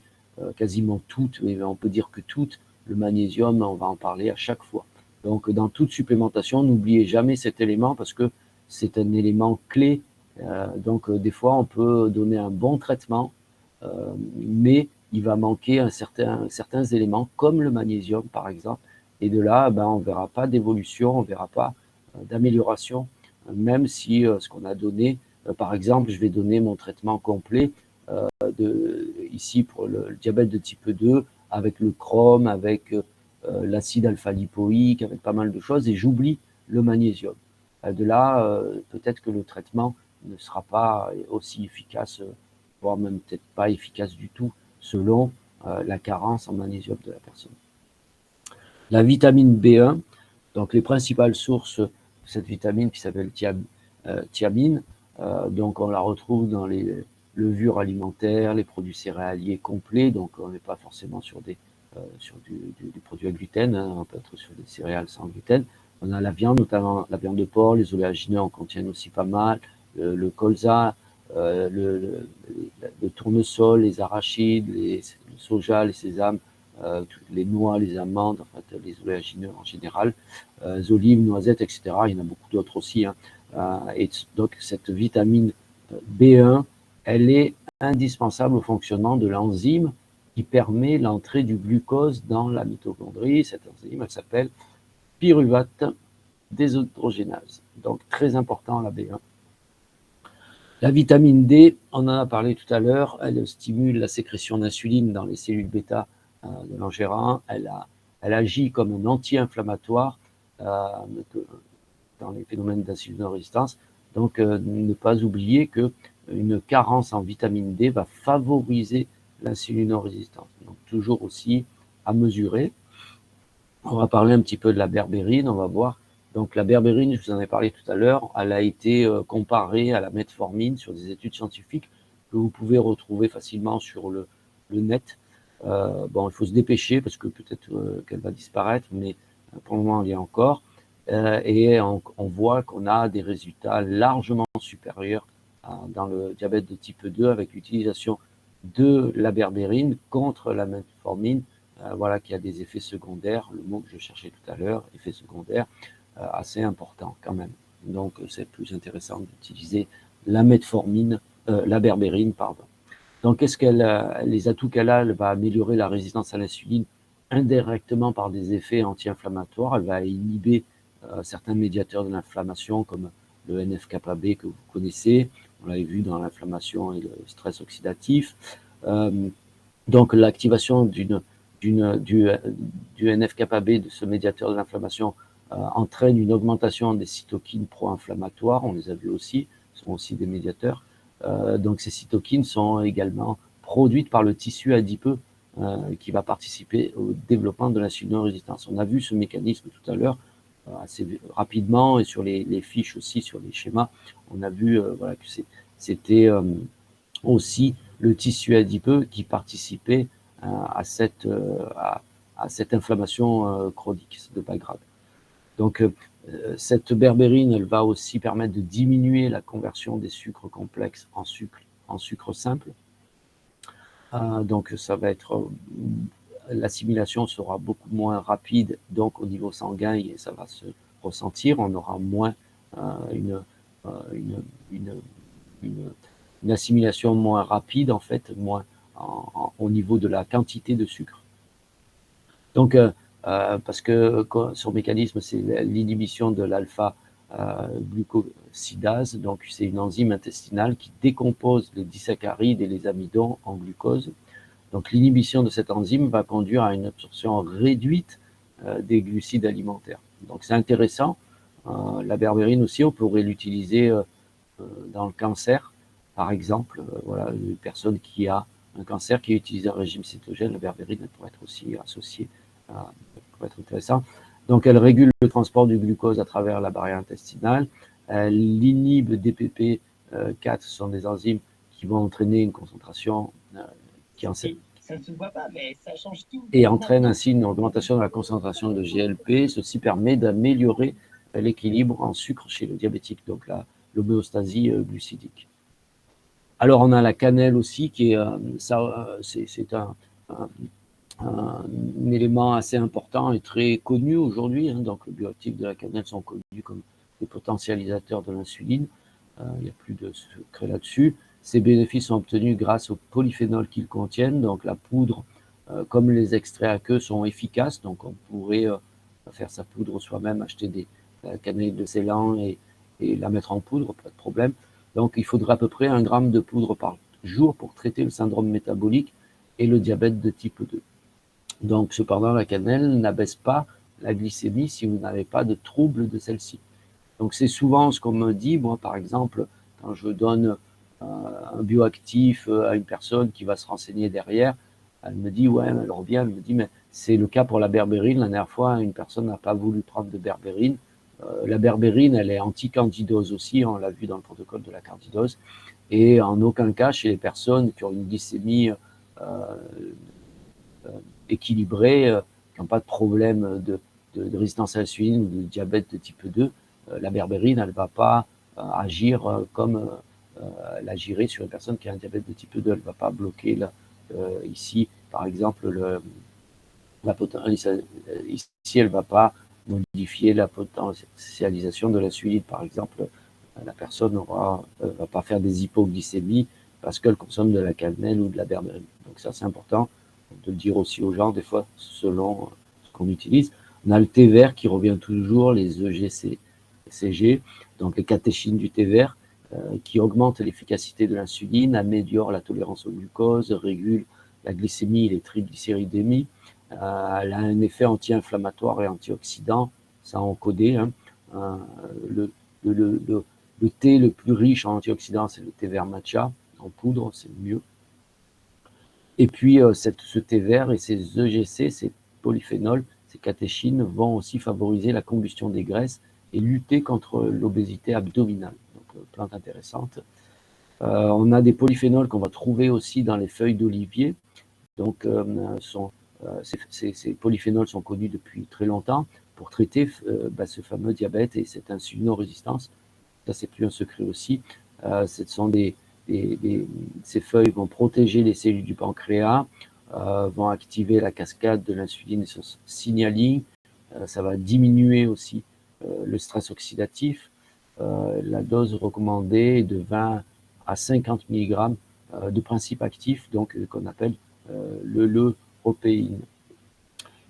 A: quasiment toutes, mais on peut dire que toutes. Le magnésium, on va en parler à chaque fois. Donc, dans toute supplémentation, n'oubliez jamais cet élément parce que c'est un élément clé. Donc, des fois, on peut donner un bon traitement, mais il va manquer certains éléments, comme le magnésium, par exemple. Et de là, ben, on ne verra pas d'évolution, on ne verra pas d'amélioration, même si ce qu'on a donné, par exemple, je vais donner mon traitement complet ici pour le diabète de type 2, avec le chrome, avec l'acide alpha-lipoïque, avec pas mal de choses, et j'oublie le magnésium. De là, peut-être que le traitement ne sera pas aussi efficace, voire même peut-être pas efficace du tout, selon la carence en magnésium de la personne. La vitamine B1, donc les principales sources de cette vitamine qui s'appelle thiamine, donc on la retrouve dans les levures alimentaires, les produits céréaliers complets, donc on n'est pas forcément sur des produits à gluten, hein, on peut être sur des céréales sans gluten. On a la viande, notamment la viande de porc, les oléagineux en contiennent aussi pas mal, le colza, le tournesol, les arachides, le soja, les sésames, les noix, les amandes, en fait, les oléagineux en général, olives, noisettes, etc. Il y en a beaucoup d'autres aussi, hein. Et donc cette vitamine B1, elle est indispensable au fonctionnement de l'enzyme qui permet l'entrée du glucose dans la mitochondrie. Cette enzyme, elle s'appelle pyruvate déshydrogénase. Donc très important la B1. La vitamine D, on en a parlé tout à l'heure, elle stimule la sécrétion d'insuline dans les cellules bêta de l'engérant. Elle agit comme un anti-inflammatoire dans les phénomènes d'insulinorésistance. Donc, ne pas oublier qu'une carence en vitamine D va favoriser l'insulinorésistance. Donc, toujours aussi à mesurer. On va parler un petit peu de la berbérine, on va voir. Donc, la berbérine, je vous en ai parlé tout à l'heure, elle a été comparée à la metformine sur des études scientifiques que vous pouvez retrouver facilement sur le net. Bon, il faut se dépêcher parce que peut-être qu'elle va disparaître, mais pour le moment, il y a encore. Et on voit qu'on a des résultats largement supérieurs dans le diabète de type 2 avec l'utilisation de la berbérine contre la metformine. Voilà qu'il y a des effets secondaires, le mot que je cherchais tout à l'heure, effets secondaires, assez importants quand même. Donc c'est plus intéressant d'utiliser la metformine, la berbérine, pardon. Donc qu'est-ce les atouts qu'elle a, elle va améliorer la résistance à l'insuline indirectement par des effets anti-inflammatoires, elle va inhiber certains médiateurs de l'inflammation comme le NF-κB que vous connaissez, on l'avait vu dans l'inflammation et le stress oxydatif. Donc l'activation du NF-κB, de ce médiateur de l'inflammation, entraîne une augmentation des cytokines pro-inflammatoires, on les a vus aussi, ce sont aussi des médiateurs. Donc ces cytokines sont également produites par le tissu adipeux qui va participer au développement de l'insulinorésistance. On a vu ce mécanisme tout à l'heure assez rapidement et sur les fiches aussi, sur les schémas, on a vu voilà, que c'était aussi le tissu adipeux qui participait à cette inflammation chronique de bas grade. Donc, cette berbérine, elle va aussi permettre de diminuer la conversion des sucres complexes en sucre simple. Donc, ça va être l'assimilation sera beaucoup moins rapide, donc au niveau sanguin, et ça va se ressentir. On aura moins une assimilation moins rapide, en fait, moins au niveau de la quantité de sucre. Donc, parce que son mécanisme, c'est l'inhibition de l'alpha-glucosidase, donc c'est une enzyme intestinale qui décompose les disaccharides et les amidons en glucose. Donc, l'inhibition de cette enzyme va conduire à une absorption réduite des glucides alimentaires. Donc, c'est intéressant. La berbérine aussi, on pourrait l'utiliser dans le cancer, par exemple. Voilà, une personne qui a un cancer qui utilise un régime cétogène, la berbérine, elle pourrait être aussi associée, pourrait être intéressant. Donc, elle régule le transport du glucose à travers la barrière intestinale. Elle inhibe DPP4, ce sont des enzymes qui vont entraîner une concentration
C: ça ne se voit pas, mais ça change tout.
A: Et entraîne ainsi une augmentation de la concentration de GLP. Ceci permet d'améliorer l'équilibre en sucre chez le diabétique, donc l'homéostasie glucidique. Alors, on a la cannelle aussi, qui est, c'est un élément assez important et très connu aujourd'hui. Donc, les bioactifs de la cannelle sont connus comme des potentialisateurs de l'insuline. Il n'y a plus de secret là-dessus. Ces bénéfices sont obtenus grâce aux polyphénols qu'ils contiennent. Donc, la poudre, comme les extraits à queue, sont efficaces. Donc, on pourrait faire sa poudre soi-même, acheter la cannelle de Ceylan et la mettre en poudre, pas de problème. Donc, il faudrait à peu près 1 gramme de poudre par jour pour traiter le syndrome métabolique et le diabète de type 2. Donc, cependant, la cannelle n'abaisse pas la glycémie si vous n'avez pas de trouble de celle-ci. Donc, c'est souvent ce qu'on me dit. Moi, par exemple, quand je donne un bioactif à une personne qui va se renseigner derrière, elle me dit, ouais, elle revient, elle me dit, mais c'est le cas pour la berbérine. La dernière fois, une personne n'a pas voulu prendre de berbérine. La berbérine, elle est anti-candidose aussi, on l'a vu dans le protocole de la candidose. Et en aucun cas, chez les personnes qui ont une glycémie équilibrée, qui n'ont pas de problème de résistance à l'insuline ou de diabète de type 2, la berbérine, elle ne va pas agir comme elle agirait sur une personne qui a un diabète de type 2. Elle ne va pas bloquer ici, par exemple, la potentialisation. Ici, elle ne va pas modifier la potentialisation de l'insuline. Par exemple, la personne ne va pas faire des hypoglycémies parce qu'elle consomme de la cannelle ou de la berbérine. Donc ça, c'est important de le dire aussi aux gens, des fois, selon ce qu'on utilise. On a le thé vert qui revient toujours, les EGCG, donc les catéchines du thé vert, qui augmentent l'efficacité de l'insuline, améliorent la tolérance au glucose, régulent la glycémie et les triglycéridémies. Elle a un effet anti-inflammatoire et antioxydant, ça en codé. Hein. Le thé le plus riche en antioxydants, c'est le thé vert matcha, en poudre, c'est mieux. Et puis, ce thé vert et ces EGC, ces polyphénols, ces catéchines, vont aussi favoriser la combustion des graisses et lutter contre l'obésité abdominale. Donc, plante intéressante. On a des polyphénols qu'on va trouver aussi dans les feuilles d'olivier. Donc, ces polyphénols sont connus depuis très longtemps pour traiter ce fameux diabète et cette insulinorésistance. Ça, c'est plus un secret aussi. Ce sont ces feuilles vont protéger les cellules du pancréas, vont activer la cascade de l'insuline et son signaling. Ça va diminuer aussi le stress oxydatif. La dose recommandée est de 20 à 50 mg de principe actif, donc qu'on appelle le leuropéine.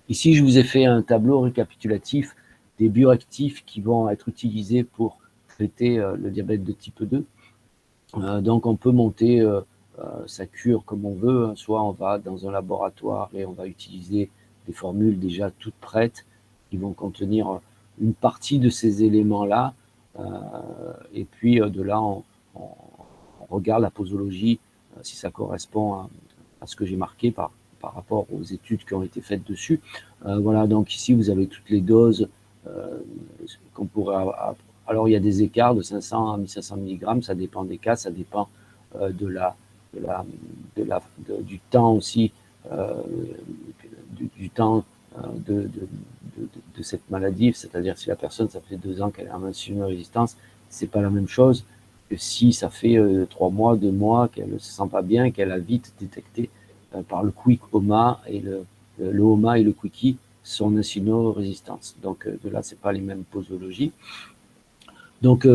A: Ici, je vous ai fait un tableau récapitulatif des bioactifs qui vont être utilisés pour traiter le diabète de type 2. Donc, on peut monter sa cure comme on veut. Soit on va dans un laboratoire et on va utiliser des formules déjà toutes prêtes qui vont contenir une partie de ces éléments-là. Et puis, de là, on regarde la posologie, si ça correspond à ce que j'ai marqué par rapport aux études qui ont été faites dessus. Voilà, donc ici, vous avez toutes les doses qu'on pourrait avoir. Alors, il y a des écarts de 500 à 1500 mg, ça dépend des cas, ça dépend du temps aussi, du temps de cette maladie, c'est-à-dire si la personne, ça fait 2 ans qu'elle a une insulinorésistance, c'est pas la même chose que si ça fait 3 mois, 2 mois qu'elle ne se sent pas bien, qu'elle a vite détecté par le quick OMA et le OMA et le quickie son insulinorésistance. Donc de là, c'est pas les mêmes posologies. Donc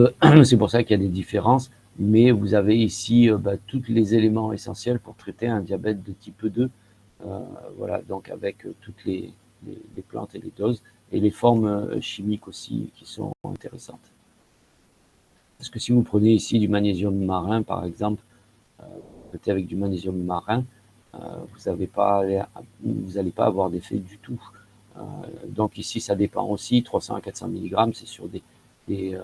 A: c'est pour ça qu'il y a des différences, mais vous avez ici tous les éléments essentiels pour traiter un diabète de type 2. Voilà, donc avec toutes les plantes et les doses et les formes chimiques aussi qui sont intéressantes. Parce que si vous prenez ici du magnésium marin, par exemple, traité avec du magnésium marin, vous n'allez pas avoir d'effet du tout. Donc ici, ça dépend aussi, 300 à 400 mg, c'est sur des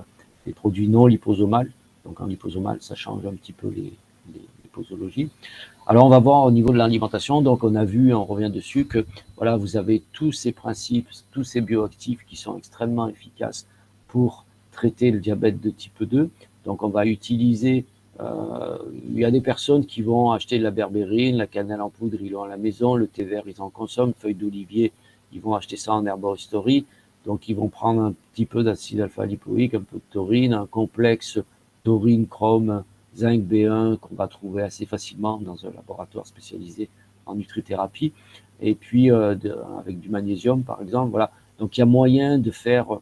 A: produits non liposomales. Donc en liposomal, ça change un petit peu les posologies. Alors on va voir au niveau de l'alimentation. Donc on a vu, on revient dessus, que voilà, vous avez tous ces principes, tous ces bioactifs qui sont extrêmement efficaces pour traiter le diabète de type 2. Donc on va utiliser, il y a des personnes qui vont acheter de la berbérine, la cannelle en poudre, ils l'ont à la maison, le thé vert, ils en consomment, feuilles d'olivier, ils vont acheter ça en herboristerie. Donc, ils vont prendre un petit peu d'acide alpha-lipoïque, un peu de taurine, un complexe taurine, chrome, zinc B1 qu'on va trouver assez facilement dans un laboratoire spécialisé en nutrithérapie, et puis avec du magnésium par exemple. Voilà. Donc il y a moyen de faire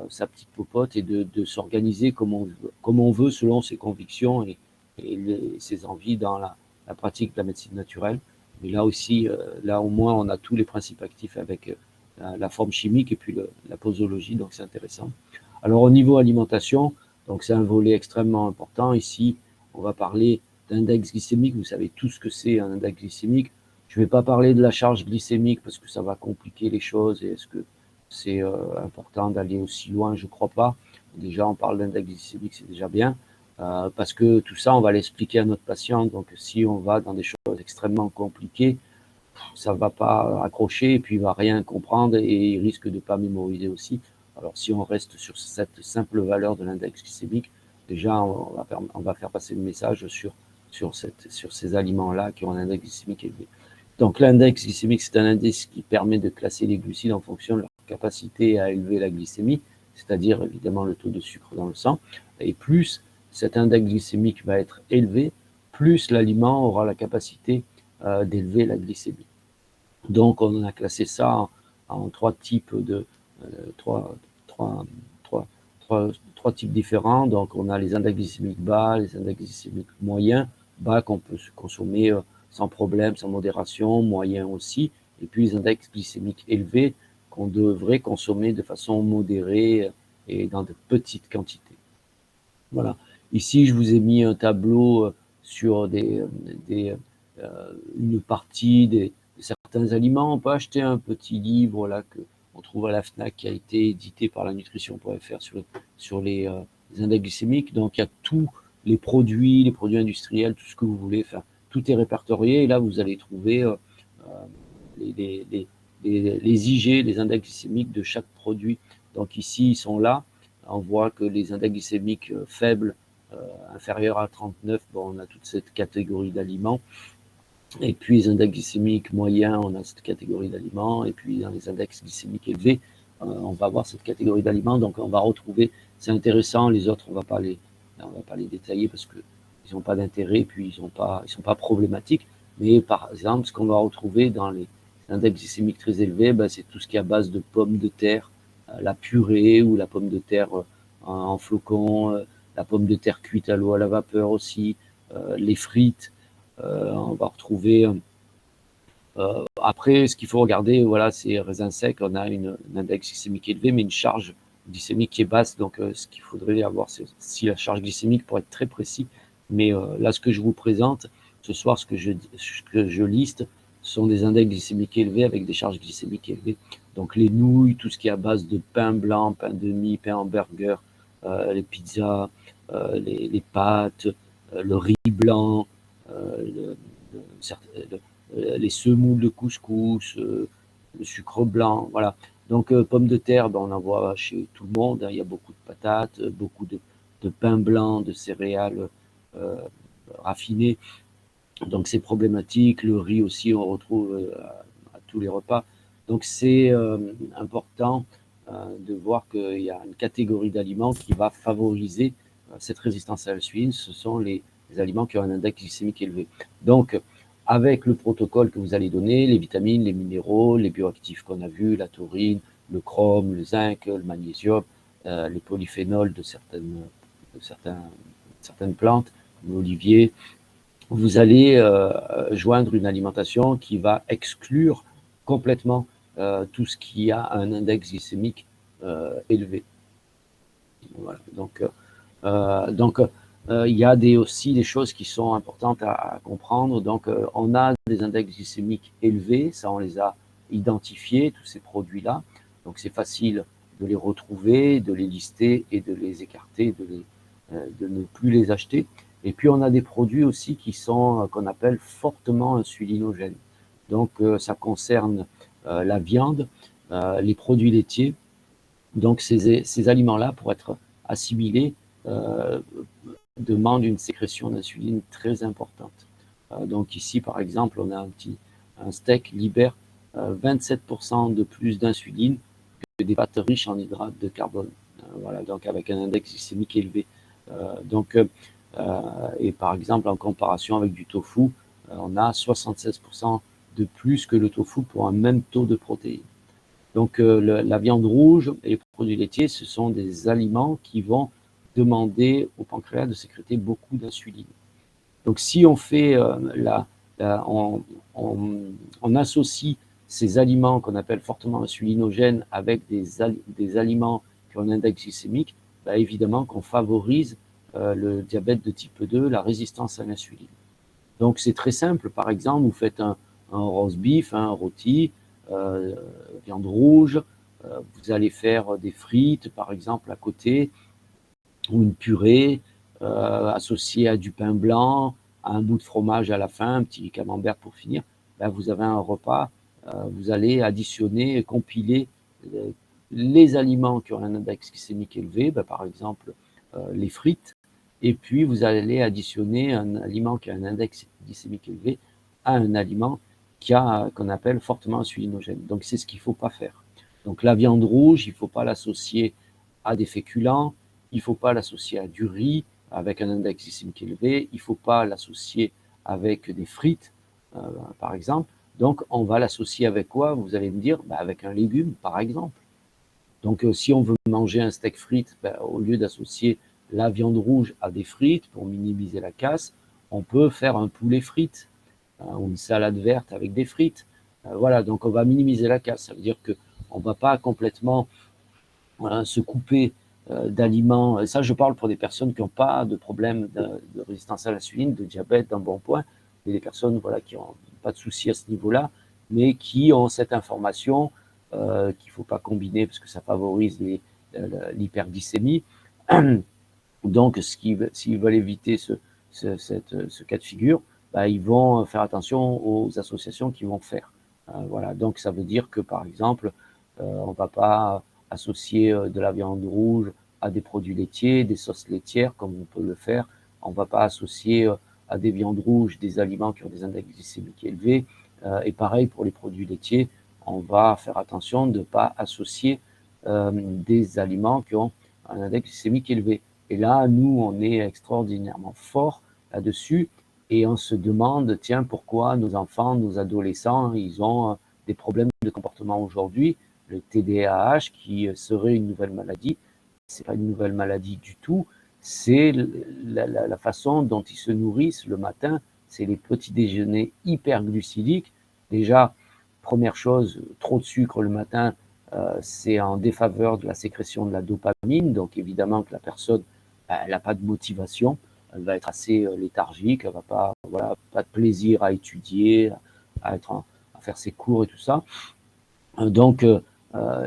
A: sa petite popote et de s'organiser comme on veut selon ses convictions et ses envies dans la pratique de la médecine naturelle. Mais là aussi, là au moins on a tous les principes actifs avec la forme chimique et puis la posologie, donc c'est intéressant. Alors au niveau alimentation, donc c'est un volet extrêmement important. Ici, on va parler d'index glycémique. Vous savez tout ce que c'est un index glycémique. Je ne vais pas parler de la charge glycémique parce que ça va compliquer les choses. Et est-ce que c'est important d'aller aussi loin? Je ne crois pas. Déjà, on parle d'index glycémique, c'est déjà bien. Parce que tout ça, on va l'expliquer à notre patient. Donc, si on va dans des choses extrêmement compliquées, ça ne va pas accrocher et puis il ne va rien comprendre et il risque de ne pas mémoriser aussi. Alors, si on reste sur cette simple valeur de l'index glycémique, déjà, on va faire passer le message sur ces aliments-là qui ont un index glycémique élevé. Donc, l'index glycémique, c'est un indice qui permet de classer les glucides en fonction de leur capacité à élever la glycémie, c'est-à-dire évidemment le taux de sucre dans le sang. Et plus cet index glycémique va être élevé, plus l'aliment aura la capacité d'élever la glycémie. Donc, on a classé ça en trois types trois types différents. Donc, on a les index glycémiques bas, les index glycémiques moyens, bas qu'on peut consommer sans problème, sans modération, moyens aussi, et puis les index glycémiques élevés qu'on devrait consommer de façon modérée et dans de petites quantités. Voilà. Ici, je vous ai mis un tableau sur une partie de certains aliments. On peut acheter un petit livre là qu'on trouve à la FNAC qui a été édité par la nutrition.fr sur les index glycémiques. Donc, il y a tous les produits industriels, tout ce que vous voulez. Enfin, tout est répertorié. Et là, vous allez trouver les IG, les index glycémiques de chaque produit. Donc, ici, ils sont là. On voit que les index glycémiques faibles, inférieurs à 39, bon, on a toute cette catégorie d'aliments. Et puis les index glycémiques moyens, on a cette catégorie d'aliments. Et puis dans les index glycémiques élevés, on va avoir cette catégorie d'aliments. Donc on va retrouver, c'est intéressant, les autres, on va pas les détailler parce qu'ils n'ont pas d'intérêt, puis ils sont pas problématiques. Mais par exemple, ce qu'on va retrouver dans les index glycémiques très élevés, ben, c'est tout ce qui est à base de pommes de terre, la purée ou la pomme de terre en flocons, la pomme de terre cuite à l'eau à la vapeur aussi, les frites. On va retrouver après, ce qu'il faut regarder, voilà, c'est raisins secs, on a un index glycémique élevé, mais une charge glycémique qui est basse. Donc, ce qu'il faudrait avoir, c'est si la charge glycémique pour être très précis. Mais là, ce que je vous présente ce soir, ce que je liste, sont des index glycémiques élevés avec des charges glycémiques élevées. Donc, les nouilles, tout ce qui est à base de pain blanc, pain de mie, pain hamburger, les pizzas, les pâtes, le riz blanc, les semoules de couscous, le sucre blanc, voilà. Donc, pommes de terre, ben, on en voit chez tout le monde, hein. Il y a beaucoup de patates, beaucoup de pain blanc, de céréales raffinées. Donc, c'est problématique. Le riz aussi, on retrouve à tous les repas. Donc, c'est important de voir qu'il y a une catégorie d'aliments qui va favoriser cette résistance à l'insuline. Ce sont les aliments qui ont un index glycémique élevé. Donc, avec le protocole que vous allez donner, les vitamines, les minéraux, les bioactifs qu'on a vus, la taurine, le chrome, le zinc, le magnésium, les polyphénols de certaines plantes, l'olivier, vous allez joindre une alimentation qui va exclure complètement tout ce qui a un index glycémique élevé. Voilà. Donc, il y a aussi des choses qui sont importantes à comprendre. Donc, on a des index glycémiques élevés, ça on les a identifiés, tous ces produits-là. Donc, c'est facile de les retrouver, de les lister et de les écarter, de ne plus les acheter. Et puis, on a des produits aussi qui sont, qu'on appelle fortement insulinogènes. Donc, ça concerne la viande, les produits laitiers. Donc, ces aliments-là, pour être assimilés, demandent une sécrétion d'insuline très importante. Donc, ici, par exemple, on a un steak libère 27% de plus d'insuline que des pâtes riches en hydrates de carbone. Voilà, donc avec un index glycémique élevé. Et par exemple, en comparaison avec du tofu, on a 76% de plus que le tofu pour un même taux de protéines. Donc la viande rouge et les produits laitiers, ce sont des aliments qui vont demander au pancréas de sécréter beaucoup d'insuline. Donc si on fait on associe ces aliments qu'on appelle fortement insulinogènes avec des aliments qui ont un index glycémique, bah évidemment qu'on favorise le diabète de type 2, la résistance à l'insuline. Donc c'est très simple, par exemple, vous faites un roast beef, un rôti, viande rouge, vous allez faire des frites, par exemple, à côté, ou une purée associée à du pain blanc, à un bout de fromage à la fin, un petit camembert pour finir. Ben, vous avez un repas, vous allez additionner, compiler les aliments qui ont un index glycémique élevé, ben, par exemple les frites, et puis vous allez additionner un aliment qui a un index glycémique élevé à un aliment qu'on appelle fortement insulinogène. Donc c'est ce qu'il ne faut pas faire. Donc la viande rouge, il ne faut pas l'associer à des féculents, il ne faut pas l'associer à du riz avec un index glycémique élevé, il ne faut pas l'associer avec des frites, par exemple. Donc on va l'associer avec quoi? Vous allez me dire, ben, avec un légume, par exemple. Donc si on veut manger un steak frites, ben, au lieu d'associer la viande rouge à des frites pour minimiser la casse, on peut faire un poulet frites ou une salade verte avec des frites. Voilà, donc on va minimiser la casse. Ça veut dire qu'on ne va pas complètement se couper d'aliments. Et ça, je parle pour des personnes qui n'ont pas de problème de résistance à l'insuline, de diabète d'un bon point, et des personnes voilà, qui n'ont pas de soucis à ce niveau-là, mais qui ont cette information qu'il ne faut pas combiner parce que ça favorise l'hyperglycémie. Donc, s'ils veulent éviter ce cas de figure, bah, ils vont faire attention aux associations qu'ils vont faire. Voilà. Donc, ça veut dire que, par exemple, on ne va pas associer de la viande rouge à des produits laitiers, des sauces laitières, comme on peut le faire. On ne va pas associer à des viandes rouges des aliments qui ont des index glycémiques élevés. Et pareil pour les produits laitiers, on va faire attention de ne pas associer des aliments qui ont un index glycémique élevé. Et là, nous, on est extraordinairement fort là-dessus et on se demande, tiens, pourquoi nos enfants, nos adolescents, ils ont des problèmes de comportement aujourd'hui. Le TDAH, qui serait une nouvelle maladie, c'est pas une nouvelle maladie du tout, c'est la façon dont ils se nourrissent le matin, c'est les petits déjeuners hyperglucidiques. Déjà, première chose, trop de sucre le matin, c'est en défaveur de la sécrétion de la dopamine, donc évidemment que la personne, elle n'a pas de motivation, elle va être assez léthargique, elle va pas, voilà, pas de plaisir à étudier, à faire ses cours et tout ça. Donc,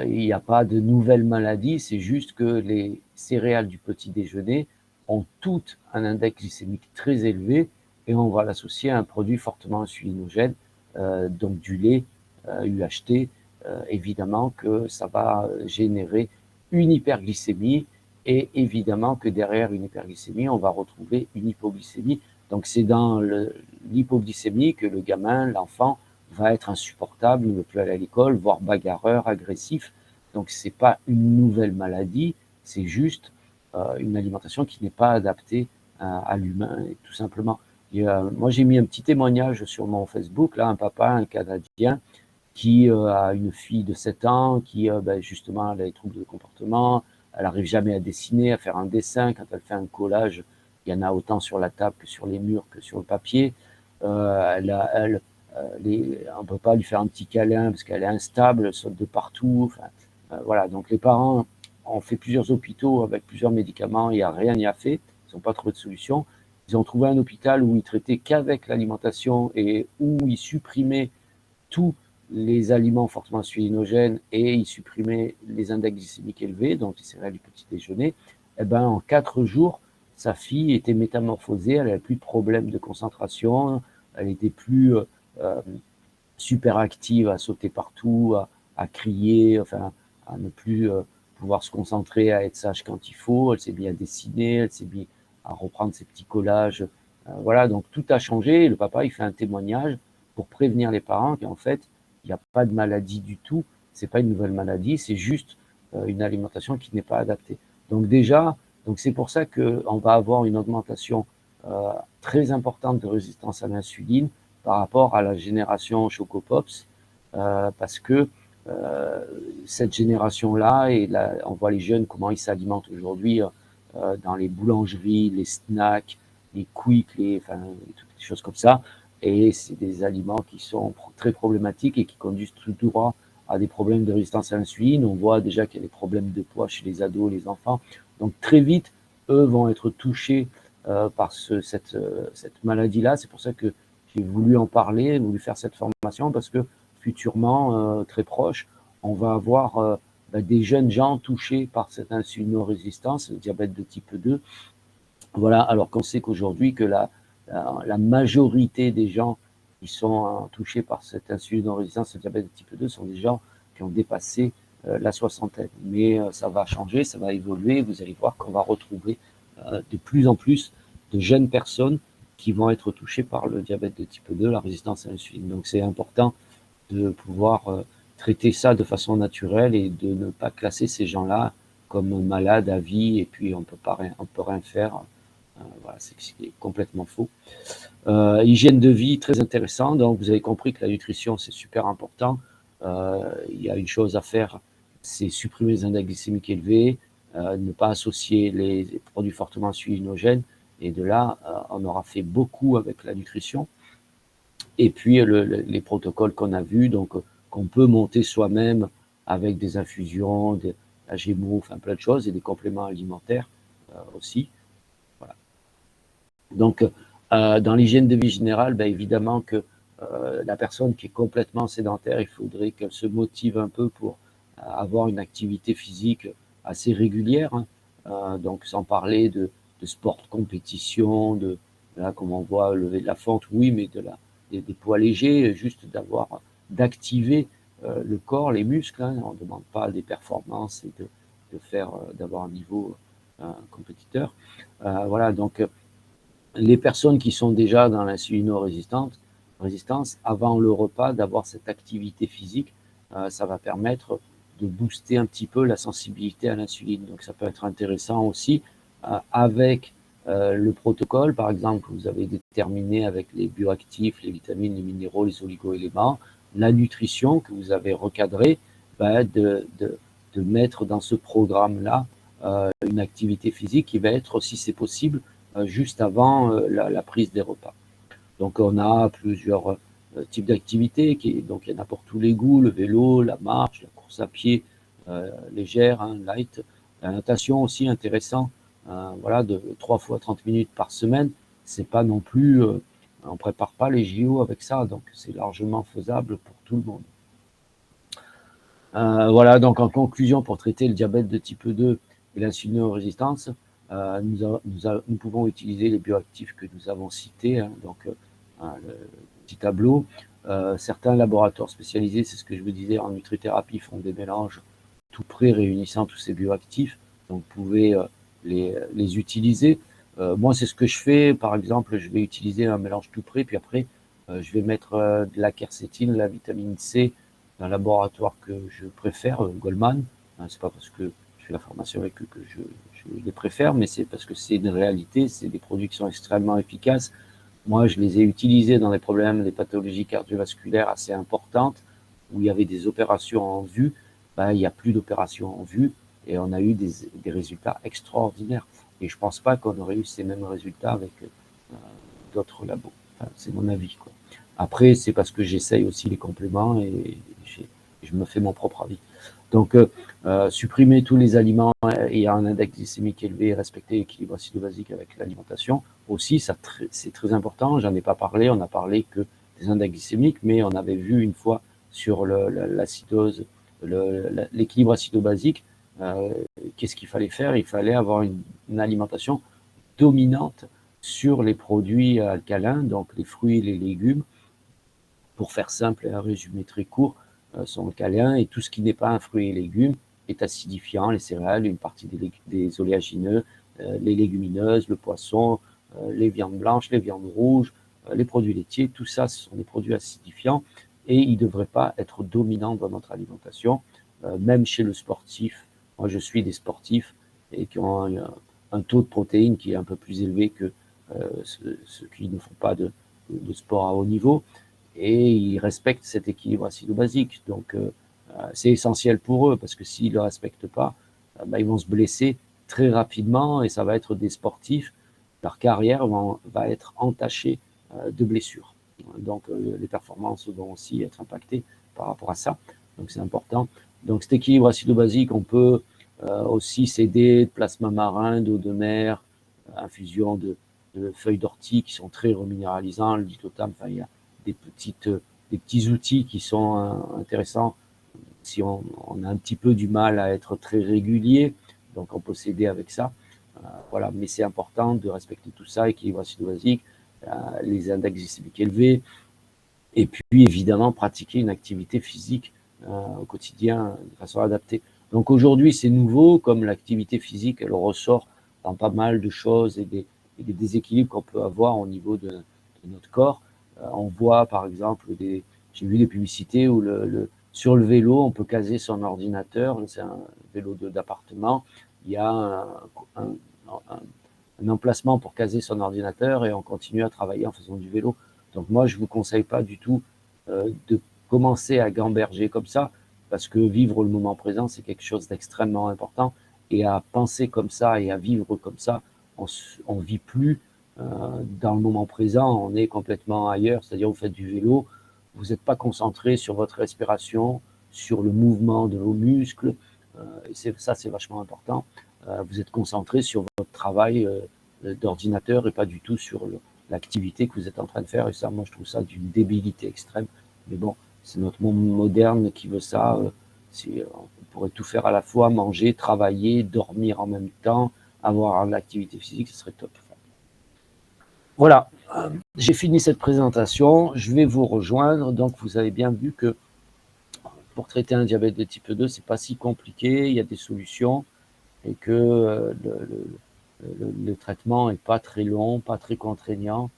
A: il n'y a pas de nouvelle maladie, c'est juste que les céréales du petit déjeuner ont toutes un index glycémique très élevé et on va l'associer à un produit fortement insulinogène, donc du lait UHT. Évidemment que ça va générer une hyperglycémie et évidemment que derrière une hyperglycémie, on va retrouver une hypoglycémie. Donc c'est dans l'hypoglycémie que le gamin, l'enfant, va être insupportable, ne veut plus aller à l'école, voire bagarreur, agressif. Donc c'est pas une nouvelle maladie, c'est juste une alimentation qui n'est pas adaptée à l'humain, tout simplement. Moi j'ai mis un petit témoignage sur mon Facebook, là, un papa, un Canadien, qui a une fille de 7 ans, qui justement elle a des troubles de comportement, elle n'arrive jamais à dessiner, à faire un dessin, quand elle fait un collage, il y en a autant sur la table que sur les murs que sur le papier. On ne peut pas lui faire un petit câlin parce qu'elle est instable, elle saute de partout. Enfin, voilà, donc les parents ont fait plusieurs hôpitaux avec plusieurs médicaments, il n'y a rien n'y a fait, ils n'ont pas trouvé de solution. Ils ont trouvé un hôpital où ils traitaient qu'avec l'alimentation et où ils supprimaient tous les aliments fortement insulinogènes et ils supprimaient les index glycémiques élevés, donc les céréales du petit déjeuner. Et ben, en 4 jours, sa fille était métamorphosée, elle n'avait plus de problème de concentration, elle était plus super active, à sauter partout, à crier, enfin, à ne plus pouvoir se concentrer, à être sage quand il faut. Elle s'est mise à dessiner, elle s'est mise à reprendre ses petits collages. Voilà, donc tout a changé. Et le papa, il fait un témoignage pour prévenir les parents qu'en fait, il n'y a pas de maladie du tout. C'est pas une nouvelle maladie, c'est juste une alimentation qui n'est pas adaptée. Donc déjà, donc c'est pour ça qu'on va avoir une augmentation très importante de résistance à l'insuline par rapport à la génération Choco Pops, parce que cette génération-là, on voit les jeunes, comment ils s'alimentent aujourd'hui dans les boulangeries, les snacks, les quick, toutes les choses comme ça. Et c'est des aliments qui sont très problématiques et qui conduisent tout droit à des problèmes de résistance à l'insuline. On voit déjà qu'il y a des problèmes de poids chez les ados, les enfants. Donc très vite, eux vont être touchés par cette maladie-là. C'est pour ça que j'ai voulu en parler, voulu faire cette formation, parce que futurement, très proche, on va avoir des jeunes gens touchés par cette insulinorésistance, le diabète de type 2. Voilà, alors qu'on sait qu'aujourd'hui, que la majorité des gens qui sont touchés par cette insulinorésistance, le diabète de type 2, sont des gens qui ont dépassé la soixantaine. Mais ça va changer, ça va évoluer. Vous allez voir qu'on va retrouver de plus en plus de jeunes personnes qui vont être touchées par le diabète de type 2, la résistance à l'insuline. Donc c'est important de pouvoir traiter ça de façon naturelle et de ne pas classer ces gens-là comme malades à vie et puis on peut rien faire. Voilà, c'est complètement faux. Hygiène de vie, très intéressant. Donc, vous avez compris que la nutrition, c'est super important. Il y a une chose à faire, c'est supprimer les index glycémiques élevés, ne pas associer les produits fortement insulinogènes. Et de là, on aura fait beaucoup avec la nutrition. Et puis, les protocoles qu'on a vus, donc qu'on peut monter soi-même avec des infusions, des Gémeaux, enfin plein de choses, et des compléments alimentaires aussi. Voilà. Donc, dans l'hygiène de vie générale, ben, évidemment que la personne qui est complètement sédentaire, il faudrait qu'elle se motive un peu pour avoir une activité physique assez régulière. Hein. Donc, sans parler de sport de compétition, là, comme on voit, lever de la fente, oui, mais des poids légers, juste d'activer le corps, les muscles. Hein. On ne demande pas des performances et d'avoir un niveau compétiteur. Voilà, donc les personnes qui sont déjà dans l'insulinorésistance, avant le repas, d'avoir cette activité physique, ça va permettre de booster un petit peu la sensibilité à l'insuline. Donc ça peut être intéressant aussi avec le protocole, par exemple, que vous avez déterminé avec les bioactifs, les vitamines, les minéraux, les oligo-éléments, la nutrition que vous avez recadrée, de mettre dans ce programme-là une activité physique qui va être, si c'est possible, juste avant la prise des repas. Donc on a plusieurs types d'activités, donc il y en a pour tous les goûts, le vélo, la marche, la course à pied légère, hein, light, la natation aussi intéressant, voilà, de 3 fois 30 minutes par semaine, c'est pas non plus, on prépare pas les JO avec ça, donc c'est largement faisable pour tout le monde. Voilà, donc en conclusion, pour traiter le diabète de type 2 et l'insulinorésistance, nous pouvons utiliser les bioactifs que nous avons cités, hein, donc le petit tableau. Certains laboratoires spécialisés, c'est ce que je vous disais, en nutrithérapie, font des mélanges tout près réunissant tous ces bioactifs, donc vous pouvez les utiliser. Moi, c'est ce que je fais, par exemple, je vais utiliser un mélange tout près, puis après, je vais mettre de la quercétine, la vitamine C, d'un laboratoire que je préfère, Goldman. C'est pas parce que je fais la formation avec eux que je les préfère, mais c'est parce que c'est une réalité, c'est des produits qui sont extrêmement efficaces. Moi, je les ai utilisés dans des problèmes, des pathologies cardiovasculaires assez importantes, où il y avait des opérations en vue. Il n'y a plus d'opérations en vue, et on a eu des résultats extraordinaires. Et je ne pense pas qu'on aurait eu ces mêmes résultats avec d'autres labos. Enfin, c'est mon avis, quoi. Après, c'est parce que j'essaye aussi les compléments et je me fais mon propre avis. Donc, supprimer tous les aliments ayant un index glycémique élevé et respecter l'équilibre acido-basique avec l'alimentation. Aussi, c'est très important. J'en ai pas parlé. On a parlé que des index glycémiques, mais on avait vu une fois sur l'acidose, l'équilibre acido-basique, qu'est-ce qu'il fallait faire? Il fallait avoir une alimentation dominante sur les produits alcalins, donc les fruits et les légumes. Pour faire simple et un résumé très court, sont alcalins et tout ce qui n'est pas un fruit et légumes est acidifiant, les céréales, une partie des oléagineux, les légumineuses, le poisson, les viandes blanches, les viandes rouges, les produits laitiers, tout ça, ce sont des produits acidifiants et ils ne devraient pas être dominants dans notre alimentation, même chez le sportif. Moi, je suis des sportifs et qui ont un taux de protéines qui est un peu plus élevé que ceux qui ne font pas de de sport à haut niveau, et ils respectent cet équilibre acido-basique. Donc, c'est essentiel pour eux, parce que s'ils ne le respectent pas, ils vont se blesser très rapidement, et ça va être des sportifs, leur carrière va être entachée de blessures. Donc, les performances vont aussi être impactées par rapport à ça. Donc, c'est important. Donc, cet équilibre acido-basique, on peut aussi s'aider de plasma marin, d'eau de mer, infusion de feuilles d'ortie qui sont très reminéralisants, le Litotam. Enfin, il y a des petits outils qui sont intéressants si on a un petit peu du mal à être très régulier. Donc, on peut s'aider avec ça. Voilà, mais c'est important de respecter tout ça, équilibre acido-basique, les index glycémiques élevés, et puis évidemment pratiquer une activité physique au quotidien de façon adaptée. Donc aujourd'hui, c'est nouveau, comme l'activité physique, elle ressort dans pas mal de choses et des déséquilibres qu'on peut avoir au niveau de notre corps. On voit par exemple, j'ai vu des publicités où sur le vélo, on peut caser son ordinateur, c'est un vélo d'appartement, il y a un emplacement pour caser son ordinateur et on continue à travailler en faisant du vélo. Donc moi, je ne vous conseille pas du tout de commencer à gamberger comme ça, parce que vivre le moment présent, c'est quelque chose d'extrêmement important. Et à penser comme ça et à vivre comme ça, on ne vit plus dans le moment présent, on est complètement ailleurs. C'est-à-dire, vous faites du vélo, vous n'êtes pas concentré sur votre respiration, sur le mouvement de vos muscles. Ça, c'est vachement important. Vous êtes concentré sur votre travail d'ordinateur et pas du tout sur l'activité que vous êtes en train de faire. Et ça, moi, je trouve ça d'une débilité extrême. Mais bon, c'est notre monde moderne qui veut ça. On pourrait tout faire à la fois, manger, travailler, dormir en même temps, avoir une activité physique, ce serait top. Voilà, j'ai fini cette présentation. Je vais vous rejoindre. Donc, vous avez bien vu que pour traiter un diabète de type 2, c'est pas si compliqué. Il y a des solutions et que le traitement n'est pas très long, pas très contraignant.